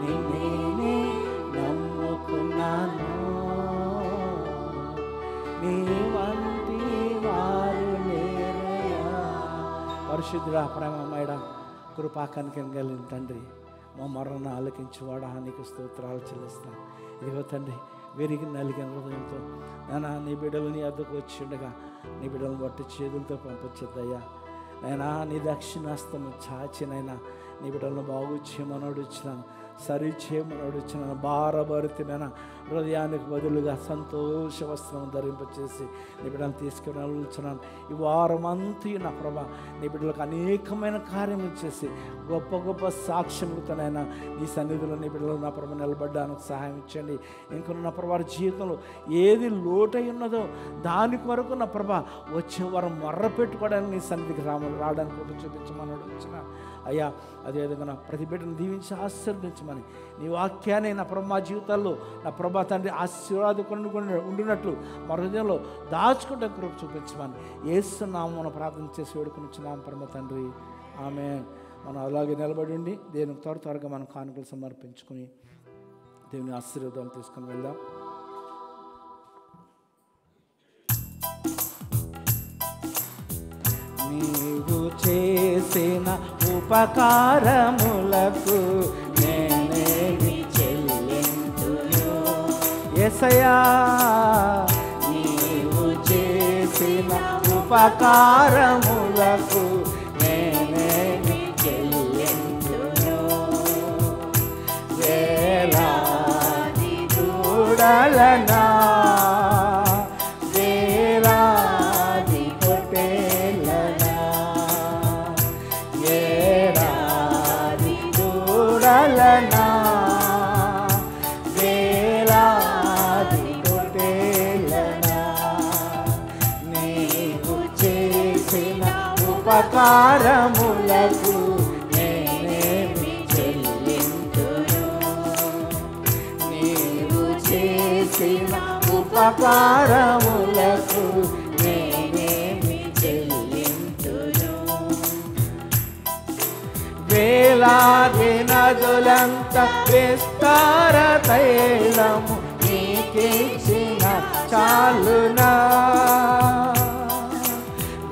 నిన్నే నమ్ముకున్నాను, నీ వంటి వారు లేరయ్యా. పరిశుద్ధుడా, ప్రేమమయుడా, కృపాకనికం కలిగిన తండ్రి, మా మొర్రను ఆలకించేవాడా నీకు స్తోత్రాలు చెల్లిస్తాను. ఇదిగో తండ్రి, విరిగి నలిగిన హృదయంతో నాన్న నీ బిడ్డలు నీ వద్దకు వచ్చి ఉండగా నీ బిడ్డలను బట్టి చేతులతో పంపించద్దయ్యా. నైనా నీ దక్షిణాస్తము చాచినైనా నీ బిడ్డలను బాగు చేయమని అడుగుచున్నాను, సరి చేయమని అడుగుచున్నాను. భారభరితమైన హృదయానికి బదులుగా సంతోష వస్త్రం ధరింపచేసి నీ బిడ్డలను తీసుకుని అడుగుచున్నాను. ఈ వారం అంతా నా ప్రభా నీ బిడ్డలకు అనేకమైన కార్యములు చేసి గొప్ప గొప్ప సాక్ష్యములతోనైనా నీ సన్నిధిలో నీ బిడ్డలు నా ప్రభ నిలబడ్డానికి సహాయం ఇచ్చండి. ఇంకా నా ప్రభా వారి జీవితంలో ఏది లోటై ఉన్నదో దాని కొరకు నా ప్రభ వచ్చే వారం మొర్ర పెట్టుకోవడానికి నీ సన్నిధికి రావడానికి కూడా చూపించమని అడుగుచున్నా అయ్యా. అదేవిధంగా నా ప్రతి బిడ్డను దీవించి ఆశీర్వదించమని నీ వాక్యాన్ని నా ప్రభ మా జీవితాల్లో నా ప్రభా తండ్రి ఆశీర్వాదకుండా ఉండినట్లు మా హృదయంలో దాచుకుంటే కృప చూపించమని యేసు నామమున ప్రార్థన చేసి వేడుకొనిచున్నాం పరమ తండ్రి, ఆమేన్. మనం అలాగే నిలబడి ఉండి దేవునికి త్వరగా మనం కానుకలు సమర్పించుకుని దేవుని ఆశీర్వాదాలు తీసుకుని వెళ్దాం. నీవు చేసిన ఉపకారములకు నేనేమి చెల్లింతును యేసయ్యా. నీవు చేసిన ఉపకారములకు నేనేమి చెల్లింతును. వేలాది దూడలనా వేలాది పొట్టేళ్ళనా ఏడాది దూడలనా ఉపకారములకు నేనేమి చెల్లింతును, నీవు చేసిన ఉపకారములకు నేనేమి చెల్లింతును. వేలాది నదులంత విస్తార తైలము నీకిచ్చిన చాలునా,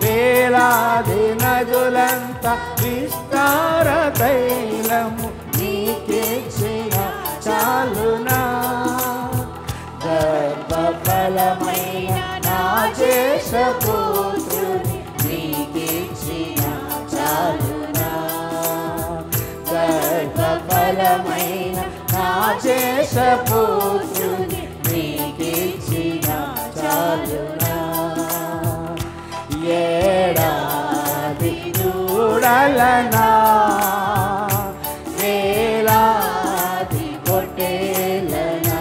వేలాది నదులంత విస్తార తైలము నీకిచ్చిన చాలునా. గర్భఫలమైన నా జేషపుత్రుని నీకిచ్చిన చాలునా, గర్భఫలమైన నా జేషపుత్రుని నీకిచ్చిన చాలునా. ఏడాది దూడలనా, వేలాది పొట్టేలనా,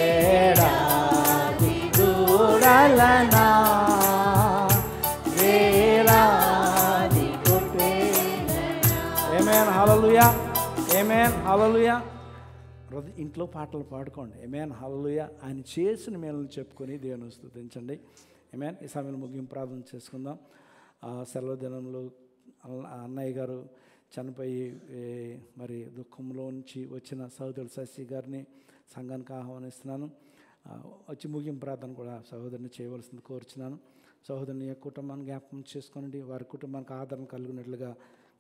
ఏడాది దూడలనా, వేలాది పొట్టేలనా. ఆమేన్, హల్లెలూయా, ఆమేన్, హల్లెలూయా. ఇంట్లో పాటలు పాడుకోండి. ఆమేన్, హల్లెలూయా. ఆయన చేసిన మేలును చెప్పుకొని దేవుని స్తుతించండి. ఆమేన్. ఈ సమయంలో ముగింపు ప్రార్థన చేసుకుందాం. సెలవు దినంలో అన్నయ్య గారు చనిపోయి మరి దుఃఖంలో నుంచి వచ్చిన సహోదరుడు శశి గారిని సంఘానికి ఆహ్వానిస్తున్నాను. వచ్చి ముగింపు ప్రార్థన కూడా సహోదరుని చేయవలసింది కోరుచున్నాను. సహోదరుని కుటుంబాన్ని జ్ఞాపకం చేసుకోండి, వారి కుటుంబానికి ఆదరణ కలిగినట్లుగా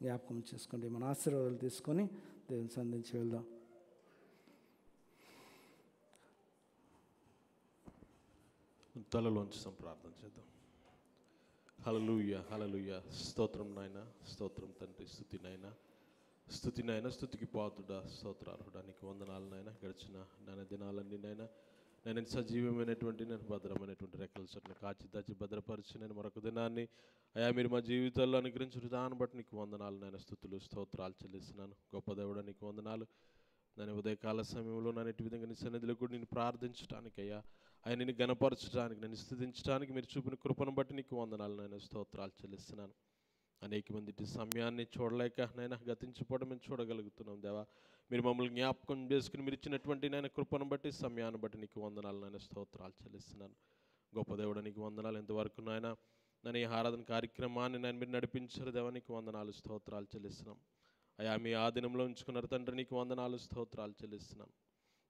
జ్ఞాపకం చేసుకోండి. మన ఆశీర్వాదాలు తీసుకొని దేవుని సంధించి వెళ్దాం. తలలోంచి ప్రార్థన చేద్దాం. హల్లెలూయా, హల్లెలూయా. స్తోత్రం నాయన, స్తోత్రం తండ్రి, స్తుతి నాయన, స్తుతి నాయన, స్తుతికి పాత్రుడా, స్తోత్రార్హుడా, నీకు వందనాలు నాయన. గడిచిన నాయన దినాలన్నీ నాయన నేను సజీవమైనటువంటి నేను భద్రమైనటువంటి రెక్కల చోట్ల కాచి దాచి భద్రపరిచి నేను మరొక దినాన్ని అయా మీరు మా జీవితాల్లో అనుగ్రహించిన దాన్ని బట్టి నీకు వందనాలు నాయన. స్తుతులు స్తోత్రాలు చెల్లిస్తున్నాను. గొప్ప దేవుడా నీకు వందనాలు. నేను ఉదయకాల సమయంలో నన్ను ఇటు విధంగా నీ సన్నిధిలో కూడా నేను ప్రార్థించడానికి అయ్యా, ఆయన నిన్ను గణపరచడానికి, నేను స్తుతించడానికి మీరు చూపిన కృపను బట్టి నీకు వందనాలు నాయన. స్తోత్రాలు చెల్లిస్తున్నాను. అనేక మంది ఇటు సమయాన్ని చూడలేక నైనా గతించిపోవడం మేము చూడగలుగుతున్నాం దేవా. మీరు మమ్మల్ని జ్ఞాపకం చేసుకుని మీరు ఇచ్చినటువంటి నాయన కృపను బట్టి, సమయాన్ని బట్టి నీకు వందనాలు నాయన. స్తోత్రాలు చెల్లిస్తున్నాను. గొప్ప దేవుడు నీకు వందనాలు. ఎంతవరకు నాయన నేను ఈ ఆరాధన కార్యక్రమాన్ని నేను మీరు నడిపించారు దేవా, నీకు వందనాలు, స్తోత్రాలు చెల్లిస్తున్నాం. అయా మీ ఆధీనంలో ఉంచుకున్నారు తండ్రి, నీకు వందనాలు, స్తోత్రాలు చెల్లిస్తున్నాం.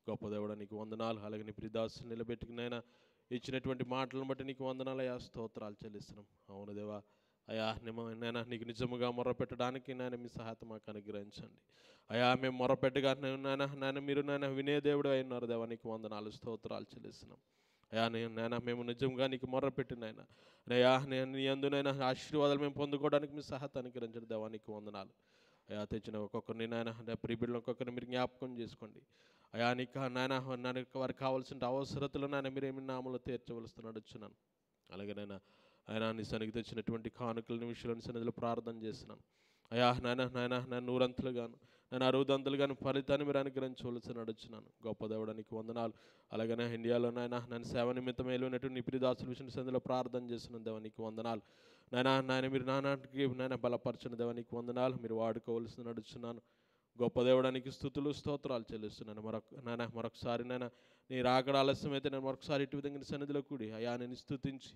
గొప్ప దేవుడా నీకు వందనాలు. అలాగే నీ ప్రియదాసుని నిలబెట్టుకునైనా ఇచ్చినటువంటి మాటలను బట్టి నీకు వందనాలు అయా, స్తోత్రాలు చెల్లిస్తున్నాం. అవును దేవా, అయా నైనా నీకు నిజముగా మొరపెట్టడానికి నాయన మీ సహాయత మాకు అనుగ్రహించండి అయా. మేము మొరపెట్టగా నాయన మీరు నాయన వినే దేవుడు అయినారు దేవా, నీకు వందనాలు, స్తోత్రాలు చెల్లిస్తున్నాం. అయా నాయన మేము నిజంగా నీకు మొరపెట్టి నాయన అయా నేను నీ అందునైనా ఆశీర్వాదాలు మేము పొందుకోవడానికి మీ సహాయత అనుగ్రహించండి దేవా, నీకు వందనాలు అయా. తెచ్చిన ఒక్కొక్కరిని నాయన ప్రియబిడ్డలు ఒక్కొక్కరిని మీరు జ్ఞాపకం చేసుకోండి అయా. నీకు నాయన వారికి కావాల్సిన అవసరతలు నాయన మీరు ఏమి నామలో తీర్చవలసిన నడుచున్నాను. అలాగే ఆయన నీ సన్నిధికి తెచ్చినటువంటి కానుకల విషయంలో సన్నిధిలో ప్రార్థన చేస్తున్నాను అయా. నాయన నూరంతులు గాను నేను 60 గాను ఫలితాన్ని మీరు అనుగ్రహించవలసి నడుచున్నాను. గొప్ప దేవుడా నీకు వందనాలు. అలాగే ఇండియాలో నన్ను సేవ నిమిత్తం వెళ్ళినటువంటి నీ ప్రియదాసుల విషయం సన్నిధిలో ప్రార్థన చేస్తున్నాను దేవా, నీకు వందనాలు. నాయన మీరు నానాటికి నాయన బలపరచిన దేవా, నీకు వందనాలు. మీరు వాడుకోవలసి నడుచున్నాను. గొప్ప దేవుడానికి స్తుతులు స్తోత్రాలు చెల్లిస్తున్నాను. మరొకసారి నాయన నీ రాకడ ఆలస్యమైతే నేను మరొకసారి ఇటు విధంగా నీ సన్నిధిలో కూడి అయా నేను స్తుతించి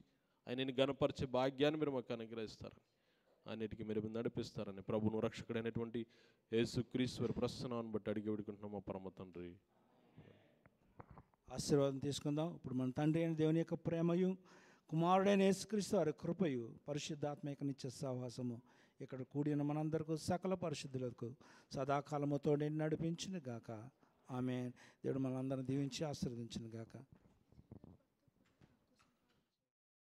ఆయన గణపరిచే భాగ్యాన్ని మీరు మాకు అనుగ్రహిస్తారని, అన్నిటికీ మీరు నడిపిస్తారని ప్రభును రక్షకుడైనటువంటి యేసుక్రీస్తు ప్రసన్నాన్ని బట్టి అడిగి వేడుకుంటున్నాం మా పరమ తండ్రి. ఆశీర్వాదం తీసుకుందాం. ఇప్పుడు మన తండ్రి అయిన దేవుని యొక్క ప్రేమయు, కుమారుడైన యేసుక్రీస్తు వారి కృపయు, పరిశుద్ధాత్మ యొక్క నిత్య సహవాసము ఇక్కడ కూడిన మనందరికీ సకల పరిశుద్ధులకు సదాకాలముతో నడిపించును గాక. ఆమేన్. దేవుడు మనందరిని దీవించి ఆశీర్వదించును గాక.